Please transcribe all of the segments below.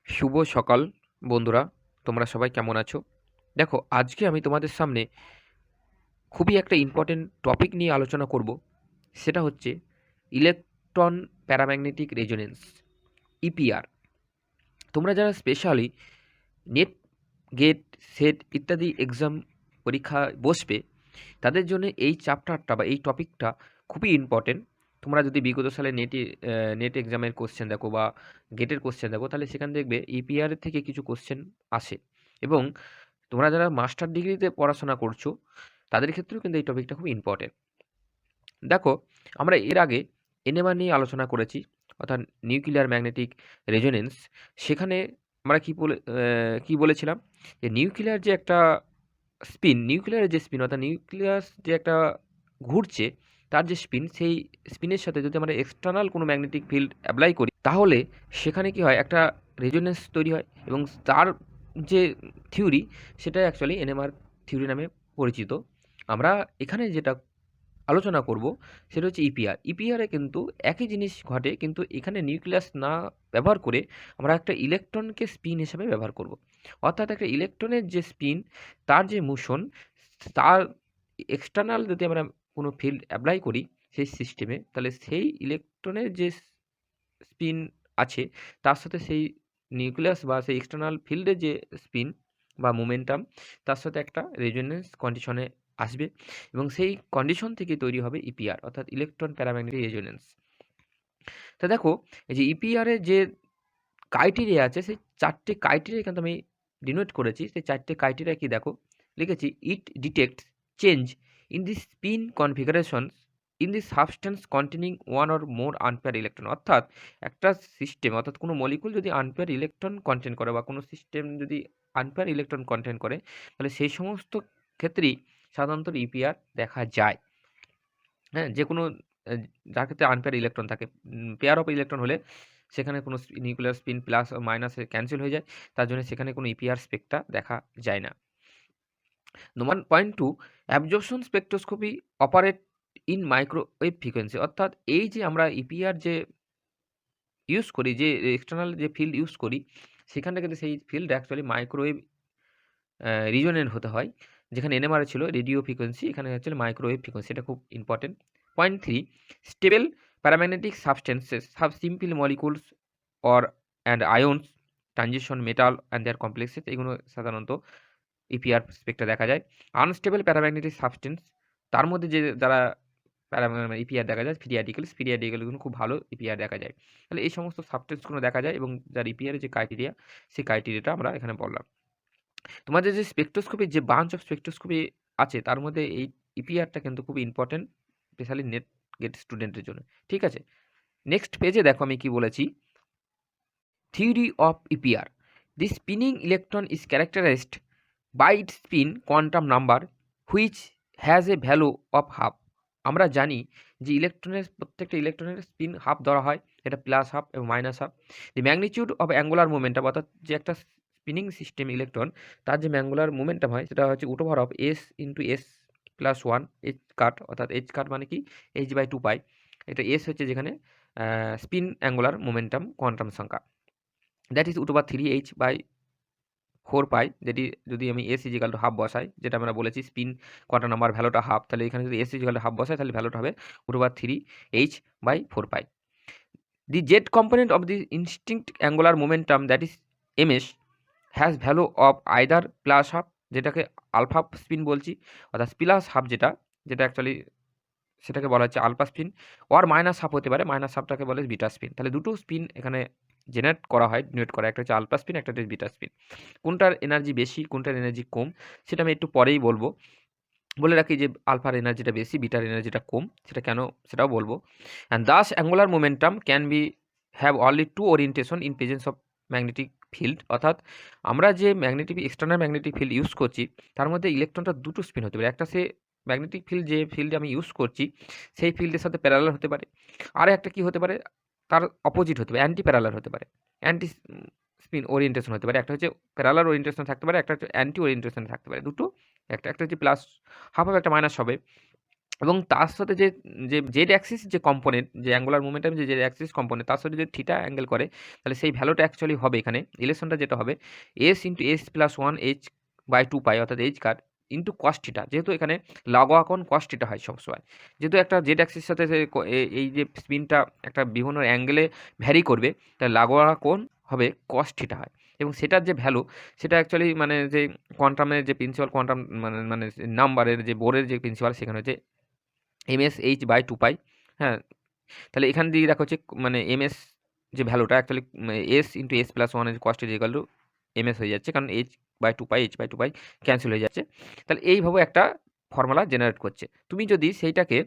শুভ সকাল বন্ধুরা, তোমরা সবাই কেমন আছো? দেখো, আজকে আমি তোমাদের সামনে খুবই একটা ইম্পর্টেন্ট টপিক নিয়ে আলোচনা করব। সেটা হচ্ছে ইলেকট্রন প্যারাম্যাগনেটিক রেজোনেন্স, ইপিআর। তোমরা যারা স্পেশালি নেট, গেট, সেট ইত্যাদি এক্সাম পরীক্ষায় বসবে, তাদের জন্য এই চ্যাপ্টারটা বা এই টপিকটা খুবই ইম্পর্টেন্ট। তোমরা যদি বিগত সালে নেট এক্সামের কোশ্চেন দেখো বা গেটের কোশ্চেন দেখো, তাহলে সেখানে দেখবে ইপিআর থেকে কিছু কোশ্চেন আসে। এবং তোমরা যারা মাস্টার ডিগ্রিতে পড়াশোনা করছো, তাদের ক্ষেত্রেও কিন্তু এই টপিকটা খুব ইম্পর্টেন্ট। দেখো, আমরা এর আগে এনএমআর নিয়ে আলোচনা করেছি, অর্থাৎ নিউক্লিয়ার ম্যাগনেটিক রেজোনেন্স। সেখানে আমরা কি বলেছিলাম, যে নিউক্লিয়ার যে একটা স্পিন, নিউক্লিয়ারের যে স্পিন, অর্থাৎ নিউক্লিয়াস যে একটা ঘুরছে, তার যে স্পিন, সেই স্পিনের সাথে যদি আমরা এক্সটার্নাল কোনো ম্যাগনেটিক ফিল্ড অ্যাপ্লাই করি, তাহলে সেখানে কি হয়, একটা রেজোনেন্স তৈরি হয়। এবং তার যে থিওরি, সেটা অ্যাকচুয়ালি এনএমআর থিওরি নামে পরিচিত। আমরা এখানে যেটা আলোচনা করব, সেটা হচ্ছে ইপিআর। ইপিআরে কিন্তু একই জিনিস ঘটে, কিন্তু এখানে নিউক্লিয়াস না ব্যবহার করে আমরা একটা ইলেকট্রনকে স্পিন হিসেবে ব্যবহার করব। অর্থাৎ একটা ইলেকট্রনের যে স্পিন, তার যে মোশন, তার এক্সটার্নাল যদি আমরা কোনো ফিল্ড অ্যাপ্লাই করি সেই সিস্টেমে, তাহলে সেই ইলেকট্রনের যে স্পিন আছে, তার সাথে সেই নিউক্লিয়াস বা সেই এক্সটার্নাল ফিল্ডের যে স্পিন বা মোমেন্টাম, তার সাথে একটা রেজোনেন্স কন্ডিশনে আসবে। এবং সেই কন্ডিশন থেকে তৈরি হবে ইপিআর, অর্থাৎ ইলেকট্রন প্যারাম্যাগনেটিক রেজোনেন্স। তো দেখো, এই যে ইপিআর এর যে ক্রাইটেরিয়া আছে, সেই 4টে ক্রাইটেরিয়া কিন্তু আমি ডিনোট করেছি। সেই 4টে ক্রাইটেরিয়া কি দেখো, লিখেছি: it detects change in the spin configuration in the substance containing one or more unpaired electron. অর্থাৎ একটা সিস্টেম, অর্থাৎ কোনো মলিকুল যদি আনপেয়ার ইলেকট্রন কন্টেন করে, বা কোনো সিস্টেম যদি আনপেয়ার ইলেকট্রন কন্টেন করে, তাহলে সেই সমস্ত ক্ষেত্রেই সাধারণত ইপিআর দেখা যায়। হ্যাঁ, যে কোনো যার ক্ষেত্রে আনপেয়ার ইলেকট্রন থাকে, পেয়ার অফ ইলেকট্রন হলে সেখানে কোনো নিউক্লিয়ার স্পিন প্লাস ও মাইনাসে ক্যান্সেল হয়ে যায়, তার জন্য সেখানে কোনো ইপিআর স্পেকটা দেখা যায় না। 1.2, absorption spectroscopy operate in microwave frequency. অর্থাৎ এই যে আমরা ইপিআর যে ইউজ করি, যে এক্সটার্নাল যে ফিল্ড ইউজ করি, সেখানটা কিন্তু সেই ফিল্ড অ্যাকচুয়ালি মাইক্রোওয়েভ রিজনের হতে হয়। যেখানে এনএমআর ছিল রেডিও ফ্রিকোয়েন্সি, এখানে হচ্ছে মাইক্রোওয়েভ ফ্রিকোয়েন্সি। এটা খুব important. 0.3, stable paramagnetic substances have simple molecules or and ions, transition metal and their complexes. এগুলো সাধারণত ইপিআর স্পেকটা দেখা যায়। আনস্টেবল প্যারাম্যাগনেটিক সাবস্টেন্স, তার মধ্যে যে যারা ইপিআর দেখা যায়, ফ্রি রেডিক্যালগুলো খুব ভালো ইপিআর দেখা যায়। তাহলে এই সমস্ত সাবস্টেন্সগুলো দেখা যায়, এবং যার ইপিআর যে ক্রাইটেরিয়া, সেই ক্রাইটেরিয়াটা আমরা এখানে বললাম। তোমাদের যে স্পেকট্রোস্কোপির যে বাঞ্চ অফ স্পেকট্রোস্কোপি আছে, তার মধ্যে এই ইপিআরটা কিন্তু খুব ইম্পর্টেন্ট, স্পেশালি নেট গেট স্টুডেন্টের জন্য। ঠিক আছে, নেক্সট পেজে দেখো আমি কি বলেছি। Theory of EPR: the spinning electron is characterised by its spin quantum number which has a value of half. আমরা জানি যে প্রত্যেকটা ইলেকট্রনের স্পিন হাফ ধরা হয়, এটা প্লাস হাফ এবং minus half. The magnitude of angular momentum, অর্থাৎ যে একটা স্পিনিং সিস্টেম ইলেকট্রন, তার যে ম্যাঙ্গুলার মোমেন্টাম হয়, সেটা হচ্ছে √ of S into S plus one H cut. অর্থাৎ এইচ কাট মানে কি, h/2π। এটা এস হচ্ছে যেখানে স্পিন অ্যাঙ্গুলার মোমেন্টাম কোয়ান্টাম সংখ্যা, দ্যাট ইজ √3h/4π। যেটি যদি আমি এস ইজিক্যাল টু হাফ বসাই, যেটা আমরা বলেছি স্পিন কোয়ান্টাম নাম্বার ভ্যালুটা হাফ, তাহলে এখানে যদি এস ইজিক্যাল টু হাফ বসাই, তাহলে ভ্যালুটা হবে √3h/4π। The Z component of the instinct angular momentum, that is ms, has value of either plus half, যেটাকে আলফা স্পিন বলছি, অর্থাৎ প্লাস হাফ যেটা, যেটা অ্যাকচুয়ালি সেটাকে বলা হচ্ছে আলফা স্পিন, ওর মাইনাস হাফ হতে পারে, মাইনাস হাফটাকে বলে বিটা স্পিন। তাহলে দুটো স্পিন এখানে জেনারেট করা হয়, ডিনোট করা, একটা হচ্ছে আলফা স্পিন, একটা হচ্ছে বিটা স্পিন। কোনটার এনার্জি বেশি, কোনটার এনার্জি কম, সেটা আমি একটু পরেই বলবো। বলে রাখি যে আলফার এনার্জিটা বেশি, বিটার এনার্জিটা কম, সেটা কেন সেটাও বলবো। And thus angular momentum can be have only two orientation in presence of magnetic field. অর্থাৎ আমরা যে এক্সটার্নাল ম্যাগনেটিক ফিল্ড ইউজ করছি, তার মধ্যে ইলেকট্রনটা দুটো স্পিন হতে পারে। একটা সে ম্যাগনেটিক ফিল্ড, যে ফিল্ডে আমি ইউজ করছি, সেই ফিল্ডের সাথে প্যারালাল হতে পারে। আর একটা কি হতে পারে, তার অপোজিট হতে পারে, অ্যান্টি প্যারালাল হতে পারে, অ্যান্টি স্পিন ওরিয়েন্টেশন হতে পারে। একটা হচ্ছে প্যারালাল ওরিয়েন্টেশন থাকতে পারে, একটা হচ্ছে অ্যান্টি ওরিয়েন্টেশন থাকতে পারে। দুটো, একটা হচ্ছে প্লাস হাফ হবে, একটা মাইনাস হবে। এবং তার সাথে যে জেড অ্যাক্সিস যে কম্পোনেন্ট, যে অ্যাঙ্গুলার মোমেন্টাম যে জেড অ্যাক্সিস কম্পোনেন্ট, তার সাথে যদি থিটা অ্যাঙ্গেল করে, তাহলে সেই ভ্যালুটা অ্যাকচুয়ালি হবে এখানে ইলেকশনটা যেটা হবে S into S plus one H by two pi, অর্থাৎ H bar into cos theta. যেহেতু এখানে লাগোয়া কোণ কস থিটা হয় সবসময়, যেহেতু একটা জেড অ্যাক্সিস সাথে এই যে স্পিনটা একটা বিভিন্ন অ্যাঙ্গেলে ভ্যারি করবে, তাই লাগোয়া কোণ হবে কস থিটা হয়। এবং সেটার যে ভ্যালু, সেটা অ্যাকচুয়ালি মানে যে কোয়ান্টামের যে প্রিন্সিপাল কোয়ান্টাম মানে মানে নাম্বারের যে বোরের যে প্রিন্সিপাল, সেখানে হচ্ছে এমএস এইচ বাই টু পাই। হ্যাঁ, তাহলে এখান দিয়ে দেখো হচ্ছে মানে এমএস যে ভ্যালুটা actually S into S plus one cost is equal to MS হয়ে যাচ্ছে, কারণ H by two pi cancel হয়ে যাচ্ছে। তাহলে এইভাবে একটা ফর্মুলা জেনারেট করছে। তুমি যদি সেইটাকে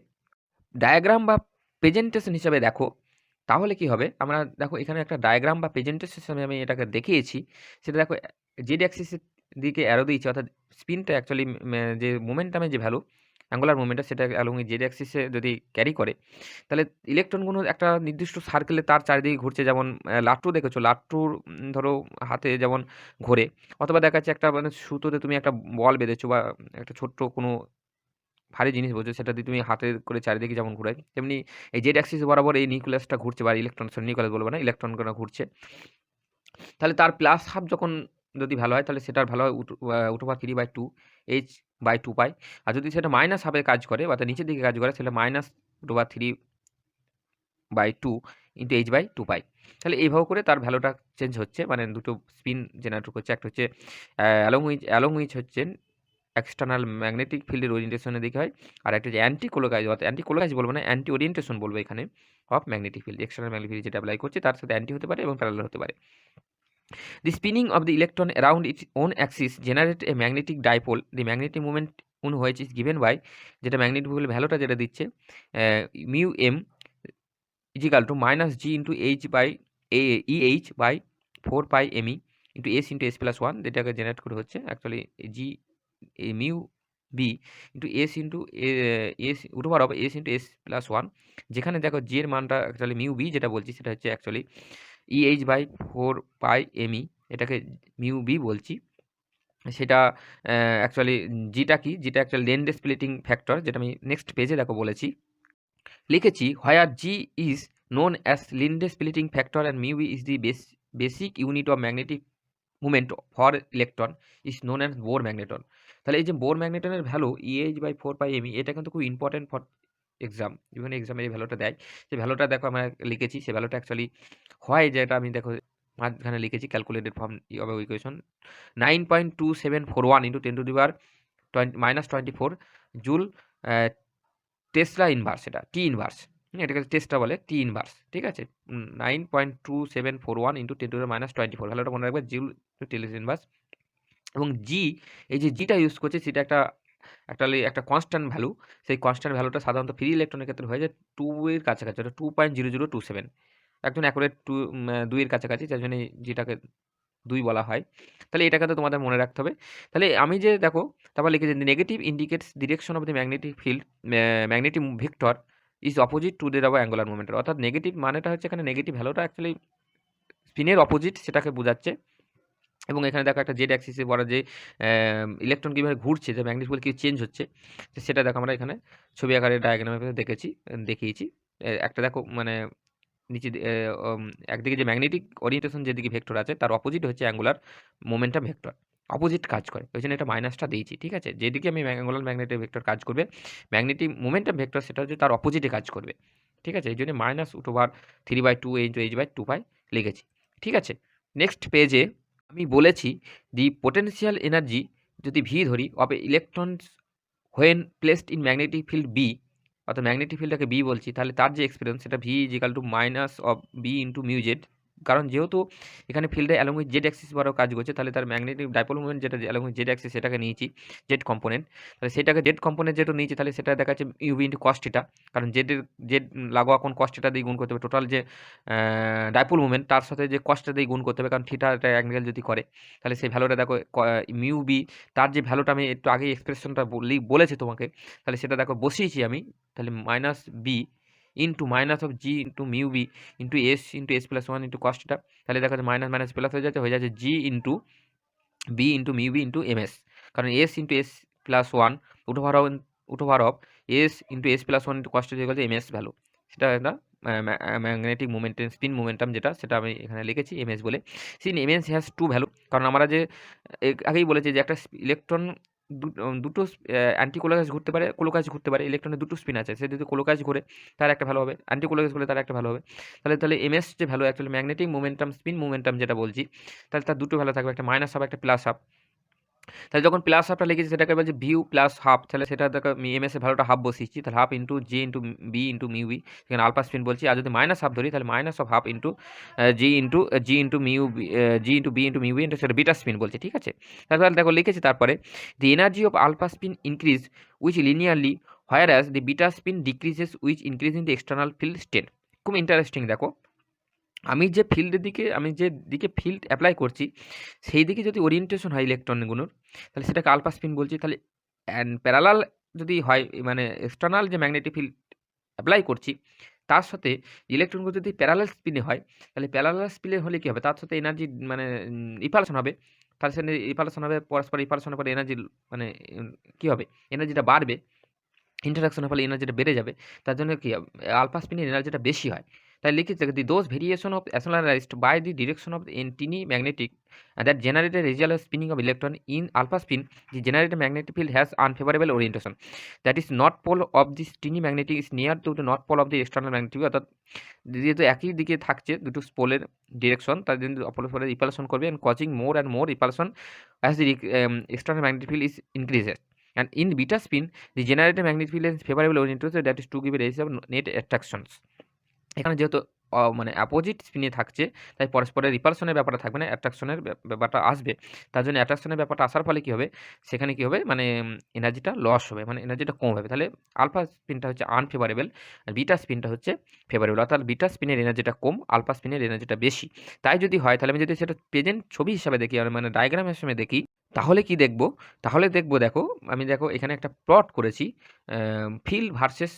ডায়াগ্রাম বা প্রেজেন্টেশন হিসাবে দেখো, তাহলে কি হবে, আমরা দেখো এখানে একটা ডায়াগ্রাম বা প্রেজেন্টেশন হিসাবে আমি এটাকে দেখিয়েছি। সেটা দেখো জেড অ্যাক্সিসের দিকে অ্যারো দিয়েছি, অর্থাৎ স্পিনটা অ্যাকচুয়ালি যে মোমেন্টামের যে ভ্যালু, অ্যাঙ্গুলার মোমেন্টাম, সেটা অ্যালং জেড অ্যাক্সিসে যদি ক্যারি করে, তাহলে ইলেকট্রনগুলো একটা নির্দিষ্ট সার্কেলে তার চারিদিকে ঘুরছে। যেমন লাট্টু দেখেছো, লাট্টুর ধরো হাতে যেমন ঘোরে, অথবা দেখা যাচ্ছে একটা মানে সুতোতে তুমি একটা বল বেঁধেছো বা একটা ছোট্ট কোনো ভারী জিনিস বলছো, সেটা দিয়ে তুমি হাতে করে চারিদিকে যেমন ঘুরাই, তেমনি এই জেড অ্যাক্সিস বরাবর এই নিউক্লিয়াসটা ঘুরছে, বা ইলেকট্রন, নিউক্লিয়াস বলবো না, ইলেকট্রনগুলো ঘুরছে। তাহলে তার প্লাস হাফ যখন যদি ভালো হয়, তাহলে সেটার ভালো হয় root over three by two H by two pi. আর যদি সেটা মাইনাস হাফে কাজ করে, অর্থাৎ নিচের দিকে কাজ করে, সেটা minus root over three by two into H by two pi. তাহলে এইভাবে করে তার ভ্যালুটা চেঞ্জ হচ্ছে, মানে দুটো স্পিন জেনারেট করছে। একটা হচ্ছে অ্যালং উইচ হচ্ছে এক্সটার্নাল ম্যাগনেটিক ফিল্ডের ওরিয়েন্টেশনের দিকে হয়, আর একটা যে অ্যান্টি কোলোকাইজ, অর্থাৎ অ্যান্টি কোলোকাইজ বলবো না, অ্যান্টি ওরিয়েন্টেশন বলবো এখানে, of magnetic field. External magnetic field যেটা অ্যাপ্লাই করছে, তার সাথে অ্যান্টি হতে পারে এবং প্যারালাল হতে পারে। The spinning of the electron around its own axis generate a magnetic dipole. The magnetic moment on which is given by, যেটা ম্যাগনেটিক ভ্যালুটা যেটা দিচ্ছে mu M is equal to minus g into h by eh by 4 pi me into s into s plus 1, যেটাকে generate করে হচ্ছে actually G mu B into S into S root over of S into S plus one. যেখানে দেখো জি এর মানটা actually mu B যেটা বলছি, সেটা হচ্ছে actually EH by four pi ME, এটাকে মিউ বি বলছি। সেটা অ্যাকচুয়ালি জিটা কি, যেটা অ্যাকচুয়ালি লেন্ড স্প্লিটিং ফ্যাক্টর, যেটা আমি নেক্সট পেজে দেখো বলেছি, লিখেছি where G is known as Lande splitting factor and mu is the basic unit of magnetic movement for electron is known as Bohr magneton. তাহলে এই যে বোর ম্যাগনেটনের value EH by four pi ME, এটা কিন্তু খুব important for exam. বিভিন্ন এক্সামে এই ভ্যালুটা দেয়, সেই ভ্যালুটা দেখো আমরা লিখেছি। সেই ভ্যালুটা অ্যাকচুয়ালি হয়, যেটা আমি দেখো মাঝখানে লিখেছি calculated form of equation 9.2741 into 10 two the power minus 24 joule Tesla inverse, এটা টি ইনভার্স, এটাকে টেসলা বলে, টি ইনভার্স, ঠিক আছে। 9.2741 ইন্টু 10 টু দি মাইনাস 24, ভ্যালুটা মনে রাখবে, জুল টেসলা ইনভার্স। এবং জি, এই যে জিটা ইউজ করছে, সেটা একটা কনস্ট্যান্ট ভ্যালু। সেই কনস্ট্যান্ট ভ্যালুটা সাধারণত ফ্রি ইলেকট্রনের ক্ষেত্রে হয়ে যায় 2 এর কাছাকাছি, ওটা 2.0027, একদম অ্যাকুরেট 2 এর কাছাকাছি, যার জন্য যেটাকে 2 বলা হয়। তাহলে এটা কিন্তু তোমাদের মনে রাখতে হবে। তাহলে আমি যে দেখো তারপর লিখেছি negative indicates direction of the magnetic field, magnetic vector is opposite to the angular momentum. অর্থাৎ নেগেটিভ মানেটা হচ্ছে, এখানে নেগেটিভ ভ্যালুটা অ্যাকচুয়ালি স্পিনের অপোজিট, সেটাকে বোঝাচ্ছে। এবং এখানে দেখো একটা জেড অ্যাক্সিসে বলা যে ইলেকট্রন কীভাবে ঘুরছে, যে ম্যাগনেটিক ফিল্ড কী চেঞ্জ হচ্ছে, সেটা দেখো আমরা এখানে ছবি আকারে ডায়াগ্রামে দেখিয়েছি। একটা দেখো মানে নিচে একদিকে যে ম্যাগনেটিক ওরিয়েন্টেশন যেদিকে ভেক্টর আছে, তার অপোজিট হচ্ছে অ্যাঙ্গুলার মোমেন্টাম ভেক্টর, অপোজিট কাজ করে, ওই জন্য এটা মাইনাসটা দিয়েছি, ঠিক আছে। যেদিকে আমি অ্যাঙ্গুলার ম্যাগনেটিক ভেক্টর কাজ করবে, ম্যাগনেটিক মোমেন্টাম ভেক্টর সেটা হচ্ছে তার অপোজিটে কাজ করবে, ঠিক আছে। এই জন্য minus root over 3/2 into H by 2 pi লিখেছি, ঠিক আছে। নেক্সট পেজে আমি বলেছি দি পোটেনশিয়াল এনার্জি, যদি ভি ধরি, of electrons when placed in magnetic field B, অর্থাৎ ম্যাগনেটিক ফিল্ডটাকে বি বলছি, তাহলে তার যে এক্সপিরিয়েন্স, সেটা V is equal to minus of B into mu Z. কারণ যেহেতু এখানে ফিল্ডে অ্যালং উইথ জেড অ্যাক্সিস বরাবর কাজ করছে, তাহলে তার ম্যাগনেটিক ডাইপোল মুভমেন্ট যেটা অ্যালং উইথ জেড অ্যাক্সিস, সেটাকে নিয়েছি জেড কম্পোনেন্ট। তাহলে সেটাকে জেড কম্পোনেন্ট যেহেতু নিয়েছি, তাহলে সেটা দেখা যাচ্ছে ইউবি ইন্টু কস থিটা, কারণ জেড লাগোয়া কোন কস থিটা দিয়ে গুণ করতে হবে, টোটাল যে ডাইপোল মুভমেন্ট তার সাথে যে কসটা দিয়ে গুণ করতে হবে, কারণ থিটা একটা অ্যাঙ্গেল যদি করে, তাহলে সেই ভ্যালুটা দেখো মিউ বি, তার যে ভ্যালুটা আমি একটু আগে এক্সপ্রেশনটা বলেছি তোমাকে, তাহলে সেটা দেখো বসিয়েছি আমি। তাহলে minus B into minus of G into mu B into S plus one into cos theta. তাহলে দেখা যাচ্ছে মাইনাস মাইনাস প্লাস হয়ে যাচ্ছে G into B into mu B into M S, কারণ S into S plus one root over of S into S plus one into cos two equal to M S value. সেটা একটা magnetic momentum spin momentum যেটা সেটা আমি এখানে লিখেছি M S বলে। Since M S has two value, কারণ আমরা যে আগেই বলেছি যে একটা ইলেকট্রন দুটো অ্যান্টি ক্লোকওয়াইজ ঘুরতে পারে, ক্লোকওয়াইজ ঘুরতে পারে, ইলেকট্রনের দুটো স্পিন আছে, সে যদি ক্লোকওয়াইজ ঘুরে তার একটা ভালো হবে, অ্যান্টি ক্লোকওয়াইজ ঘুরে তার একটা ভালো হবে। তাহলে এম এস যে value actually magnetic momentum spin momentum যেটা বলছি, তাহলে তার দুটো ভ্যালু থাকবে, একটা মাইনাস হাফ একটা প্লাস হাফ। তাহলে যখন প্লাস হাফটা লিখেছি সেটাকে বলছে ভিউ প্লাস হাফ, তাহলে সেটা দেখো এম এস এর ভ্যালুটা হাফ বসিয়েছি, তাহলে half into G into B into mu B, এখানে আলফা স্পিন বলছি। আর যদি মাইনাস হাফ ধরি তাহলে minus of half into G into mu G into B into mu B into সেটা বিটা স্পিন বলছে, ঠিক আছে। তাহলে দেখো লিখেছি তারপরে the energy of alpha spin increase which linearly whereas the beta spin decreases which increase in the external field state. খুব interesting দেখো, আমি যে ফিল্ডের দিকে আমি যে দিকে ফিল্ড অ্যাপ্লাই করছি সেই দিকে যদি ওরিয়েন্টেশন হয় ইলেকট্রনগুলোর, তাহলে সেটাকে আলফা স্পিন বলছি। তাহলে প্যারালাল যদি হয়, মানে এক্সটার্নাল যে ম্যাগনেটিক ফিল্ড অ্যাপ্লাই করছি তার সাথে ইলেকট্রনগুলো যদি প্যারালাল স্পিনে হয়, তাহলে প্যারালাল স্পিনে হলে কী হবে, তার সাথে এনার্জি মানে রিপালশন হবে, তার সাথে রিপালশন হবে, পরস্পর রিপালশনের পরে এনার্জি মানে কী হবে, এনার্জিটা বাড়বে, ইন্টারাকশনের ফলে এনার্জিটা বেড়ে যাবে, তার জন্য কি আলফা স্পিনের এনার্জিটা বেশি হয়। তাই লিখেছে the those variation of as polarized by the direction of tiny magnetic that generated result of spinning of electron in alpha spin the generated magnetic field has unfavourable orientation, that is north pole of this tiny magnetic is near to the north pole of the external magnetic, অর্থাৎ যেহেতু একই দিকে থাকছে দুটো পোলের direction, তার জন্য অপরস্পরে repulsion করবে and causing more and more repulsion as the external magnetic field is increases, and in beta spin the generated magnetic field is favorable orientation, that is to give a ratio of net attractions। এখানে যেহেতু মানে অ্যাপোজিট স্পিনে থাকছে তাই পরস্পরের রিপালশনের ব্যাপারটা থাকবে না, অ্যাট্রাকশনের ব্যাপারটা আসবে। তার জন্য অ্যাট্রাকশনের ব্যাপারটা আসার ফলে কী হবে, সেখানে কী হবে, মানে এনার্জিটা লস হবে, মানে এনার্জিটা কম হবে। তাহলে আলফা স্পিনটা হচ্ছে আনফেভারেবল আর বিটা স্পিনটা হচ্ছে ফেভারেবল, অর্থাৎ বিটা স্পিনের এনার্জিটা কম, আলফা স্পিনের এনার্জিটা বেশি। তাই যদি হয় তাহলে আমি যদি সেটা প্রেজেন্ট ছবি হিসাবে দেখি, মানে ডায়াগ্রাম হিসেবে দেখি, তাহলে কি দেখব, তাহলে দেখবো দেখো আমি দেখো এখানে একটা প্লট করেছি ফিল্ড ভার্সেস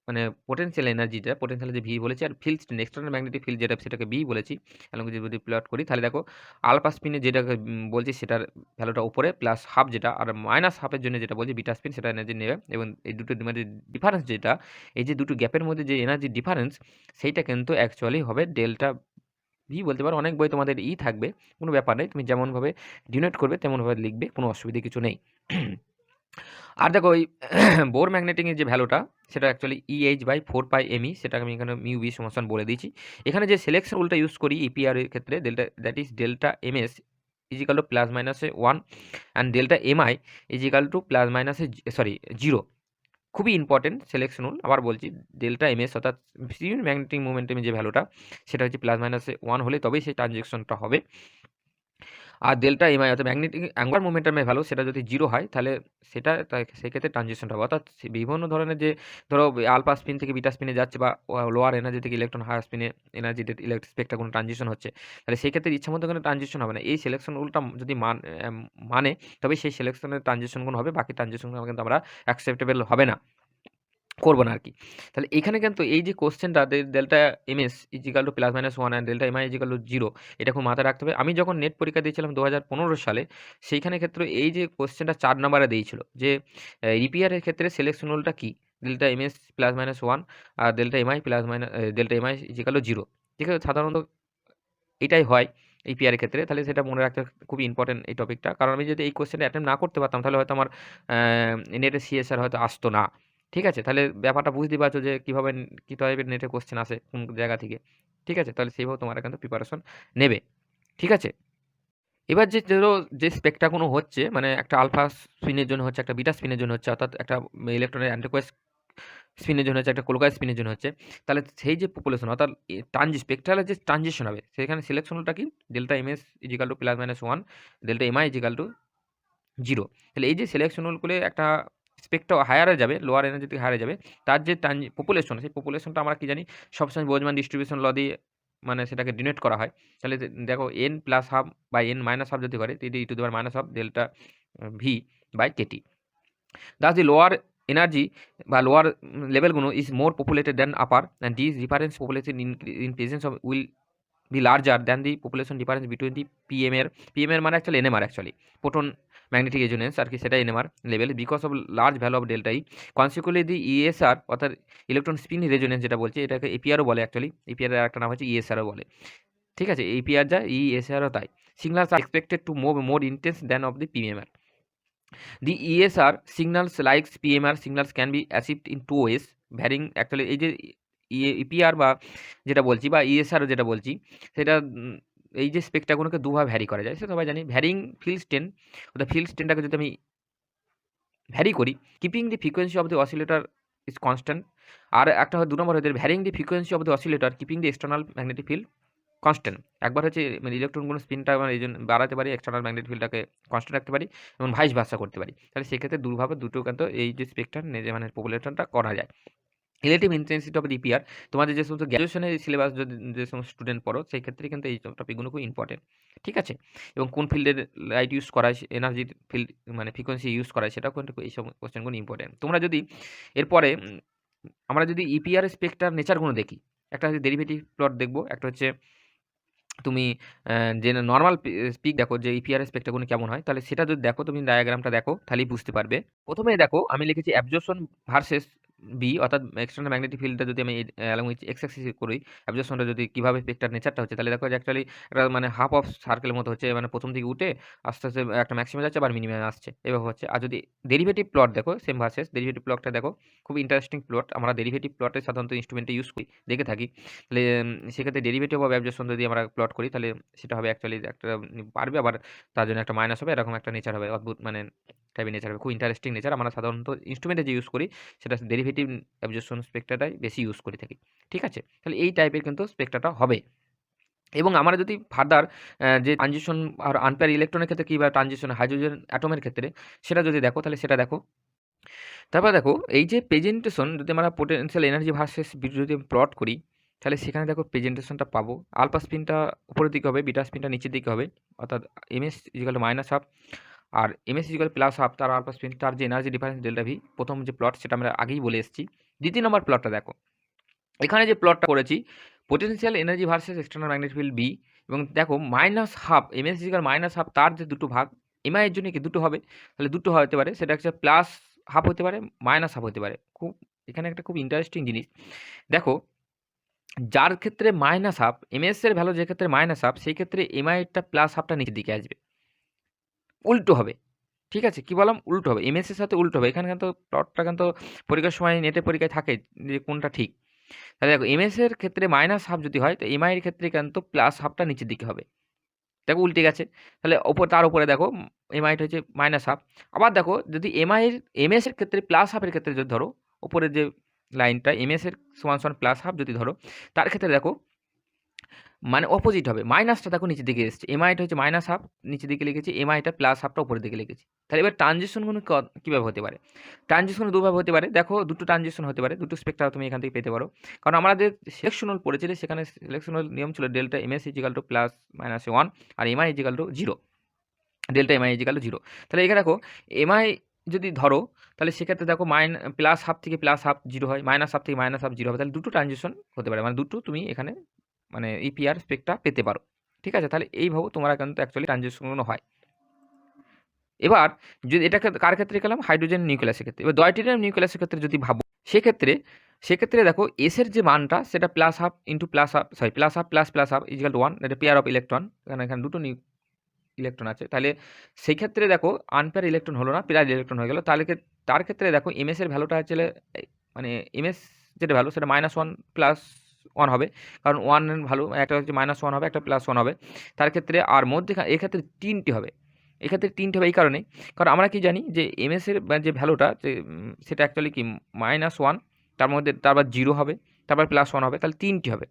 মানে পোটেনশিয়াল এনার্জিটা, পোটেনশিয়াল যে ভি বলেছি, আর ফিল্ড এক্সটার্নাল ম্যাগনেটিক ফিল্ড যেটা সেটাকে বি বলেছি। এবং যদি প্লট করি তাহলে দেখো আলফা স্পিনে যেটাকে বলছি সেটার ভ্যালুটা উপরে প্লাস হাফ যেটা, আর মাইনাস হাফের জন্য যেটা বলছি বিটা স্পিন সেটা এনার্জি নেবে। এবং এই দুটো মানে ডিফারেন্স যেটা, এই যে দুটো গ্যাপের মধ্যে যে এনার্জি ডিফারেন্স, সেইটা কিন্তু অ্যাকচুয়ালি হবে ডেল্টা ভি বলতে পারো। অনেক বই তোমাদের ই থাকবে, কোনো ব্যাপার নেই, তুমি যেমনভাবে ডিনোট করবে তেমনভাবে লিখবে, কোনো অসুবিধা কিছু নেই। আর দেখো ওই বোর ম্যাগনেটিংয়ের যে ভ্যালুটা সেটা অ্যাকচুয়ালি ইএইচ বাই 4πme, সেটা আমি এখানে মিউ বি সমান বলে দিয়েছি। এখানে যে সিলেকশন রুলটা ইউজ করি ইপিআর এর ক্ষেত্রে, delta that is delta MS is equal to plus মাইনাসে 1 and delta MI is equal to plus মাইনাসে 0। খুবই ইম্পর্টেন্ট সিলেকশন রুল, আবার বলছি ডেল্টা এমএস অর্থাৎ ম্যাগনেটিক মোমেন্টামের যে ভ্যালুটা সেটা হচ্ছে প্লাস মাইনাসে 1 হলে তবেই সেই ট্রানজেকশনটা হবে। আর ডেল্টা এমআই অর্থাৎ ম্যাগনেটিক অ্যাঙ্গুলার মোমেন্টামের ভ্যালু সেটা যদি 0 হয় তাহলে সেটা সেক্ষেত্রে ট্রানজিশনটা হবে, অর্থাৎ বিভিন্ন ধরনের যে ধরো আলফা স্পিন থেকে বিটা স্পিনে যাচ্ছে বা লোয়ার এনার্জি থেকে ইলেকট্রন হায়ার স্পিনে এনার্জিতে ইলেকট্রিক স্পেক্ট্রা কোনো ট্রানজিশন হচ্ছে, তাহলে সেই ক্ষেত্রে ইচ্ছা মতো কোনো ট্রানজিশন হবে না। এই সিলেকশন রুলটা যদি মানে তবে সেই সিলেকশনের ট্রানজিশনগুলো হবে, বাকি ট্রানজিশনগুলো কিন্তু আমরা অ্যাকসেপ্টেবল হবে না, করবো না আর কি। তাহলে এখানে কিন্তু এই যে কোশ্চেনটা delta MS is equal to plus minus 1 and delta MI is equal to 0, এটা খুব মাথায় রাখতে হবে। আমি যখন নেট পরীক্ষা দিয়েছিলাম 2015 সালে, সেইখানে ক্ষেত্রে এই যে কোশ্চেনটা 4 নম্বরে দিয়েছিল যে ইপিআরের ক্ষেত্রে সিলেকশন রুলটা কী, ডেল্টা এমএস প্লাস মাইনাস 1 আর delta MI plus minus delta MI is equal to 0, ঠিক আছে। সাধারণত এটাই হয় ইপিআরের ক্ষেত্রে, তাহলে সেটা মনে রাখতে খুবই ইম্পর্টেন্ট এই টপিকটা। কারণ আমি যদি এই কোশ্চেনটা অ্যাটেম্প না করতে পারতাম তাহলে হয়তো আমার নেটের সিএসআর হয়তো আসতো না, ঠিক আছে। তাহলে ব্যাপারটা বুঝতেই পারছো যে কীভাবে কী টাইপের নেটে কোশ্চেন আসে কোন জায়গা থেকে, ঠিক আছে। তাহলে সেইভাবে তোমরা কিন্তু প্রিপারেশন নেবে, ঠিক আছে। এবার যে ধরো যে স্পেকট্রাগুলো হচ্ছে, মানে একটা আলফা স্পিনের জন্য হচ্ছে, একটা বিটা স্পিনের জন্য হচ্ছে, অর্থাৎ একটা ইলেকট্রনের অ্যান্টিক্লয়েস স্পিনের জন্য হচ্ছে, একটা ক্লোকওয়াইজ স্পিনের জন্য হচ্ছে, তাহলে সেই যে পপুলেশন অর্থাৎ স্পেকট্রালের যে ট্রানজিশন হবে সেখানে সিলেকশনটা কি delta MS is equal to plus minus 1 delta MI is equal to 0। তাহলে এই যে সিলেকশন রুলগুলো একটা স্পেকট্রা হায়ারে যাবে, লোয়ার এনার্জি থেকে হায়ারে যাবে, তার যে পপুলেশন সেই পপুলেশনটা আমরা কি জানি সবসময় বোলজম্যান ডিস্ট্রিবিউশন ল দিয়ে মানে সেটাকে ডিনোট করা হয়। তাহলে দেখো N plus half by N minus half যদি করে E to the power minus half delta V by KT. Thus the lower energy বা lower লেভেলগুলো is more populated than upper, and these difference population in presence of will be larger than the population difference between the PMR মানে actually NMR actually proton magnetic resonance আর কি, সেটা NMR level because of large value of delta E consequently the ESR অর্থাৎ electron spin resonance যেটা বলছি, এটাকে এপিআরও বলে actually, APR এর একটা নাম হচ্ছে ইএসআরও বলে, ঠিক আছে, এপিআর যা ইএসআরও তাই। Signals are expected to move more intense than of the PMR. The ESR signals like PMR signals can be achieved in two ways varying actually এই যে EPR বা যেটা বলছি বা ESR যেটা বলছি সেটা এই যে স্পেকট্রাগুলোকে দুভাবে ভ্যারি করা যায় সেটা সবাই জানি। ভ্যারিং ফিল্ড স্ট্রেন, অর্থাৎ ফিল্ড স্ট্রেনটাকে যদি আমি ভ্যারি করি, keeping the frequency of the oscillator is constant. আর একটা হয় 2 নম্বর হচ্ছে varying the frequency of the oscillator keeping the external magnetic field constant. একবার হচ্ছে মানে ইলেকট্রনগুলো স্পিনটা আমরা এই জন্য বাড়াতে পারি, এক্সটার্নাল ম্যাগনেটিক ফিল্ডটাকে কনস্ট্যান্ট রাখতে পারি এবং ভাইস ভার্সা করতে পারি। তাহলে সেক্ষেত্রে দুভাবে দুটো কিন্তু এই যে স্পেকট্রাম মানে পপুলেশনটা করা যায়। রিলেটিভ ইন্টেন্সিটি অফ ইপিআর, তোমাদের যে সমস্ত গ্র্যাজুয়েশনের সিলেবাস যদি যে সমস্ত স্টুডেন্ট পড়ো সেই ক্ষেত্রে কিন্তু এই টপিকগুলো খুব ইম্পর্টেন্ট, ঠিক আছে। এবং কোন ফিল্ডের লাইট ইউজ করা হয়, এনার্জি ফিল্ড মানে ফ্রিকোয়েন্সি ইউজ করা হয়, সেটাও কিন্তু এই সব কোশ্চেনগুলো ইম্পর্টেন্ট। তোমরা যদি এরপরে আমরা যদি ইপিআর স্পেকট্রাম নেচারগুলো দেখি, একটা হচ্ছে ডেরিভেটিভ প্লট দেখবো, একটা হচ্ছে তুমি যে নর্মাল স্পিক দেখো যে ইপিআর স্পেকট্রাগুলো কেমন হয়, তাহলে সেটা যদি দেখো তুমি ডায়াগ্রামটা দেখো তাহলেই বুঝতে পারবে। প্রথমে দেখো আমি লিখেছি অ্যাবজর্পশন ভার্সেস বি, অর্থাৎ এক্সটার্নাল ম্যাগনেটিক ফিল্ডটা যদি আমি অ্যালং উইথ এক্স অ্যাক্সিস করি, অ্যাবজর্পশনটা যদি কিভাবে স্পেকট্রার নেচারটা হচ্ছে, তাহলে দেখো যে অ্যাকচুয়ালি এটা মানে হাফ অফ সার্কেলের মতো হচ্ছে, মানে প্রথম দিকে উঠে আস্তে আস্তে একটা ম্যাক্সিমাম যাচ্ছে আবার মিনিমাম আসছে, এভাবে হচ্ছে। আর যদি ডেরিভেটিভ প্লট দেখো সেম ভার্সেস ডেরিভেটিভ প্লটটা দেখো, খুব ইন্টারেস্টিং প্লট। আমরা ডেরিভেটিভ প্লটে সাধারণত ইনস্ট্রুমেন্টে ইউজ করি, দেখে থাকি। তাহলে সেক্ষেত্রে ডেরিভেটিভ অফ অ্যাবজর্পশন যদি আমরা প্লট করি তাহলে সেটা হবে অ্যাকচুয়ালি একটা পারবে, আবার তার জন্য একটা মাইনাস হবে, এরকম একটা নেচার হবে, অদ্ভুত মানে টাইপের নেচার হবে, খুব ইন্টারেস্টিং নেচার। আমরা সাধারণত ইনস্ট্রুমেন্টে যে ইউজ করি সেটা ডেরিভেটিভ অ্যাবজর্পশন স্পেকট্রাটাই বেশি ইউজ করে থাকি, ঠিক আছে। তাহলে এই টাইপের কিন্তু স্পেকট্রাটা হবে। এবং আমরা যদি ফার্দার যে ট্রানজিশন আর আনপেয়ার ইলেকট্রনের ক্ষেত্রে কী বা ট্রানজিশন হাইড্রোজেন অ্যাটমের ক্ষেত্রে সেটা যদি দেখো তাহলে সেটা দেখো। তারপর দেখো এই যে প্রেজেন্টেশন যদি আমরা পোটেনশিয়াল এনার্জি ভার্সেস যদি প্লট করি, তাহলে সেখানে দেখো প্রেজেন্টেশনটা পাবো, আলফা স্পিনটা উপরের দিকে হবে, বিটা স্পিনটা নিচের দিকে হবে, অর্থাৎ MS is equal to minus half আর এমএস ইজিক্যাল প্লাস হাফ, তার আলফা স্পিন তার যে এনার্জি ডিফারেন্স ডেল্টা ভি। প্রথম যে প্লট সেটা আমরা আগেই বলে এসেছি। দ্বিতীয় নম্বর প্লটটা দেখো, এখানে যে প্লটটা করেছি potential energy versus external magnetic field B, এবং দেখো minus half MS is equal minus half, তার যে দুটো ভাগ এমআই এর জন্য কি দুটো হবে, তাহলে দুটো হতে পারে, সেটা হচ্ছে প্লাস হাফ হতে পারে, মাইনাস হাফ হতে পারে। খুব এখানে একটা খুব ইন্টারেস্টিং জিনিস দেখো, যার ক্ষেত্রে মাইনাস হাফ এমএস এর ভ্যালু যে ক্ষেত্রে মাইনাস হাফ, সেই ক্ষেত্রে এমআইটা প্লাস হাফটা নিচের দিকে আসবে, উল্টো হবে, ঠিক আছে। কি বললাম, উল্টো হবে, এমএস এর সাথে উল্টো হবে। এখানে কিন্তু প্লটটা কিন্তু পরীক্ষার সময় নেটে পরীক্ষায় থাকে যে কোনটা ঠিক। তাহলে দেখো এমএস এর ক্ষেত্রে মাইনাস হাফ যদি হয়, তো এমআই এর ক্ষেত্রে কিন্তু প্লাস হাফটা নিচের দিকে হবে, দেখো উল্টে গেছে। তাহলে তার উপরে দেখো এমআইটা হচ্ছে মাইনাস হাফ। আবার দেখো যদি এমএস এর ক্ষেত্রে প্লাস হাফের ক্ষেত্রে যদি ধরো উপরের যে লাইনটা এমএস এর সমান সমান প্লাস হাফ যদি ধরো, তার ক্ষেত্রে দেখো মানে অপোজিট হবে, মাইনাসটা দেখো নিচের দিকে এসেছে, এমআইটা হচ্ছে মাইনাস হাফ নিচের দিকে লিখেছি, এমআইটা প্লাস হাফটা উপরের দিকে লিখেছি। তাহলে এবার ট্রানজিশনগুলো কীভাবে হতে পারে, ট্রানজিশন দুভাবে হতে পারে। দেখো দুটো ট্রানজিশন হতে পারে, দুটো স্পেকট্রা তুমি এখান থেকে পেতে পারো। কারণ আমাদের সিলেকশনাল পড়েছিলে, সেখানে সিলেকশনাল নিয়ম ছিল delta MS is equal to plus minus 1 আর MI is equal to 0, delta MI is equal to 0। তাহলে এখানে দেখো এমআই যদি ধরো, তাহলে সেক্ষেত্রে দেখো প্লাস হাফ থেকে প্লাস হাফ 0 হয়, মাইনাস হাফ থেকে মাইনাস হাফ 0 হবে। তাহলে দুটো ট্রানজিশন হতে পারে, মানে দুটো তুমি এখানে মানে ইপিআর স্পেকটা পেতে পারো, ঠিক আছে। তাহলে এইভাবে তোমরা কিন্তু অ্যাকচুয়ালি ট্রানজিশনগুলো হয়। এবার যদি এটাকে কার ক্ষেত্রে গেলাম, হাইড্রোজেন নিউক্লিয়াসের ক্ষেত্রে। এবার ডয়টেরিয়াম নিউক্লিয়াসের ক্ষেত্রে যদি ভাবো, সেক্ষেত্রে দেখো এস এর যে মানটা সেটা plus half into plus half, sorry plus half plus plus half is equal to 1, এটা পেয়ার অফ ইলেকট্রন, এখানে দুটো ইলেকট্রন আছে। তাহলে সেই ক্ষেত্রে দেখো আনপেয়ার ইলেকট্রন হলো না, পেয়ার ইলেকট্রন হয়ে গেল। তাহলে তার ক্ষেত্রে দেখো এমএস এর ভ্যালুটা হচ্ছে মানে এমএস যেটা ভ্যালু সেটা -1 প্লাস 1 হবে, কারণ 1 ভ্যালু একটা হচ্ছে -1 হবে, একটা +1 হবে। তার ক্ষেত্রে আর মধ্যে এক্ষেত্রে 3টি হবে, এক্ষেত্রে 3টি হবে এই কারণেই, কারণ আমরা কি জানি যে এমএস এর যে ভ্যালুটা সেটা অ্যাকচুয়ালি কি -1, তার মধ্যে তারপর 0 হবে, তারপর +1 হবে, তাহলে 3টি হবে।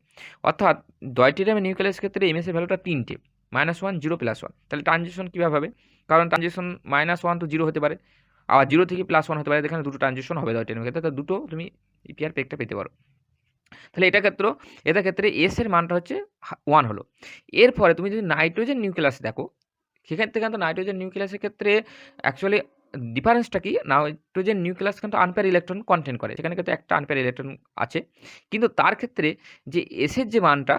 অর্থাৎ ডয়টেরিয়াম নিউক্লিয়াসের ক্ষেত্রে এমএস এর ভ্যালুটা 3টে, -1 0 +1। তাহলে ট্রানজিশন কীভাবে হবে, কারণ ট্রানজিশন -1 তো 0 হতে পারে, আবার 0 থেকে +1 হতে পারে, এখানে দুটো ট্রানজিশন হবে ডয়টেরিয়ামের ক্ষেত্রে, তো দুটো তুমি ইপিআর পেকটা পেতে পারো। তাহলে এটার ক্ষেত্রে এস এর মানটা হচ্ছে 1 হলো। এরপরে তুমি যদি নাইট্রোজেন নিউক্লিয়াস দেখো, সেক্ষেত্রে কিন্তু নাইট্রোজেন নিউক্লিয়াসের ক্ষেত্রে অ্যাকচুয়ালি ডিফারেন্সটা কি, নাইট্রোজেন নিউক্লিয়াস কিন্তু আনপেয়ার ইলেকট্রন কন্টেন্ট করে, সেখানে কিন্তু একটা আনপেয়ার ইলেকট্রন আছে। কিন্তু তার ক্ষেত্রে যে এসের যে মানটা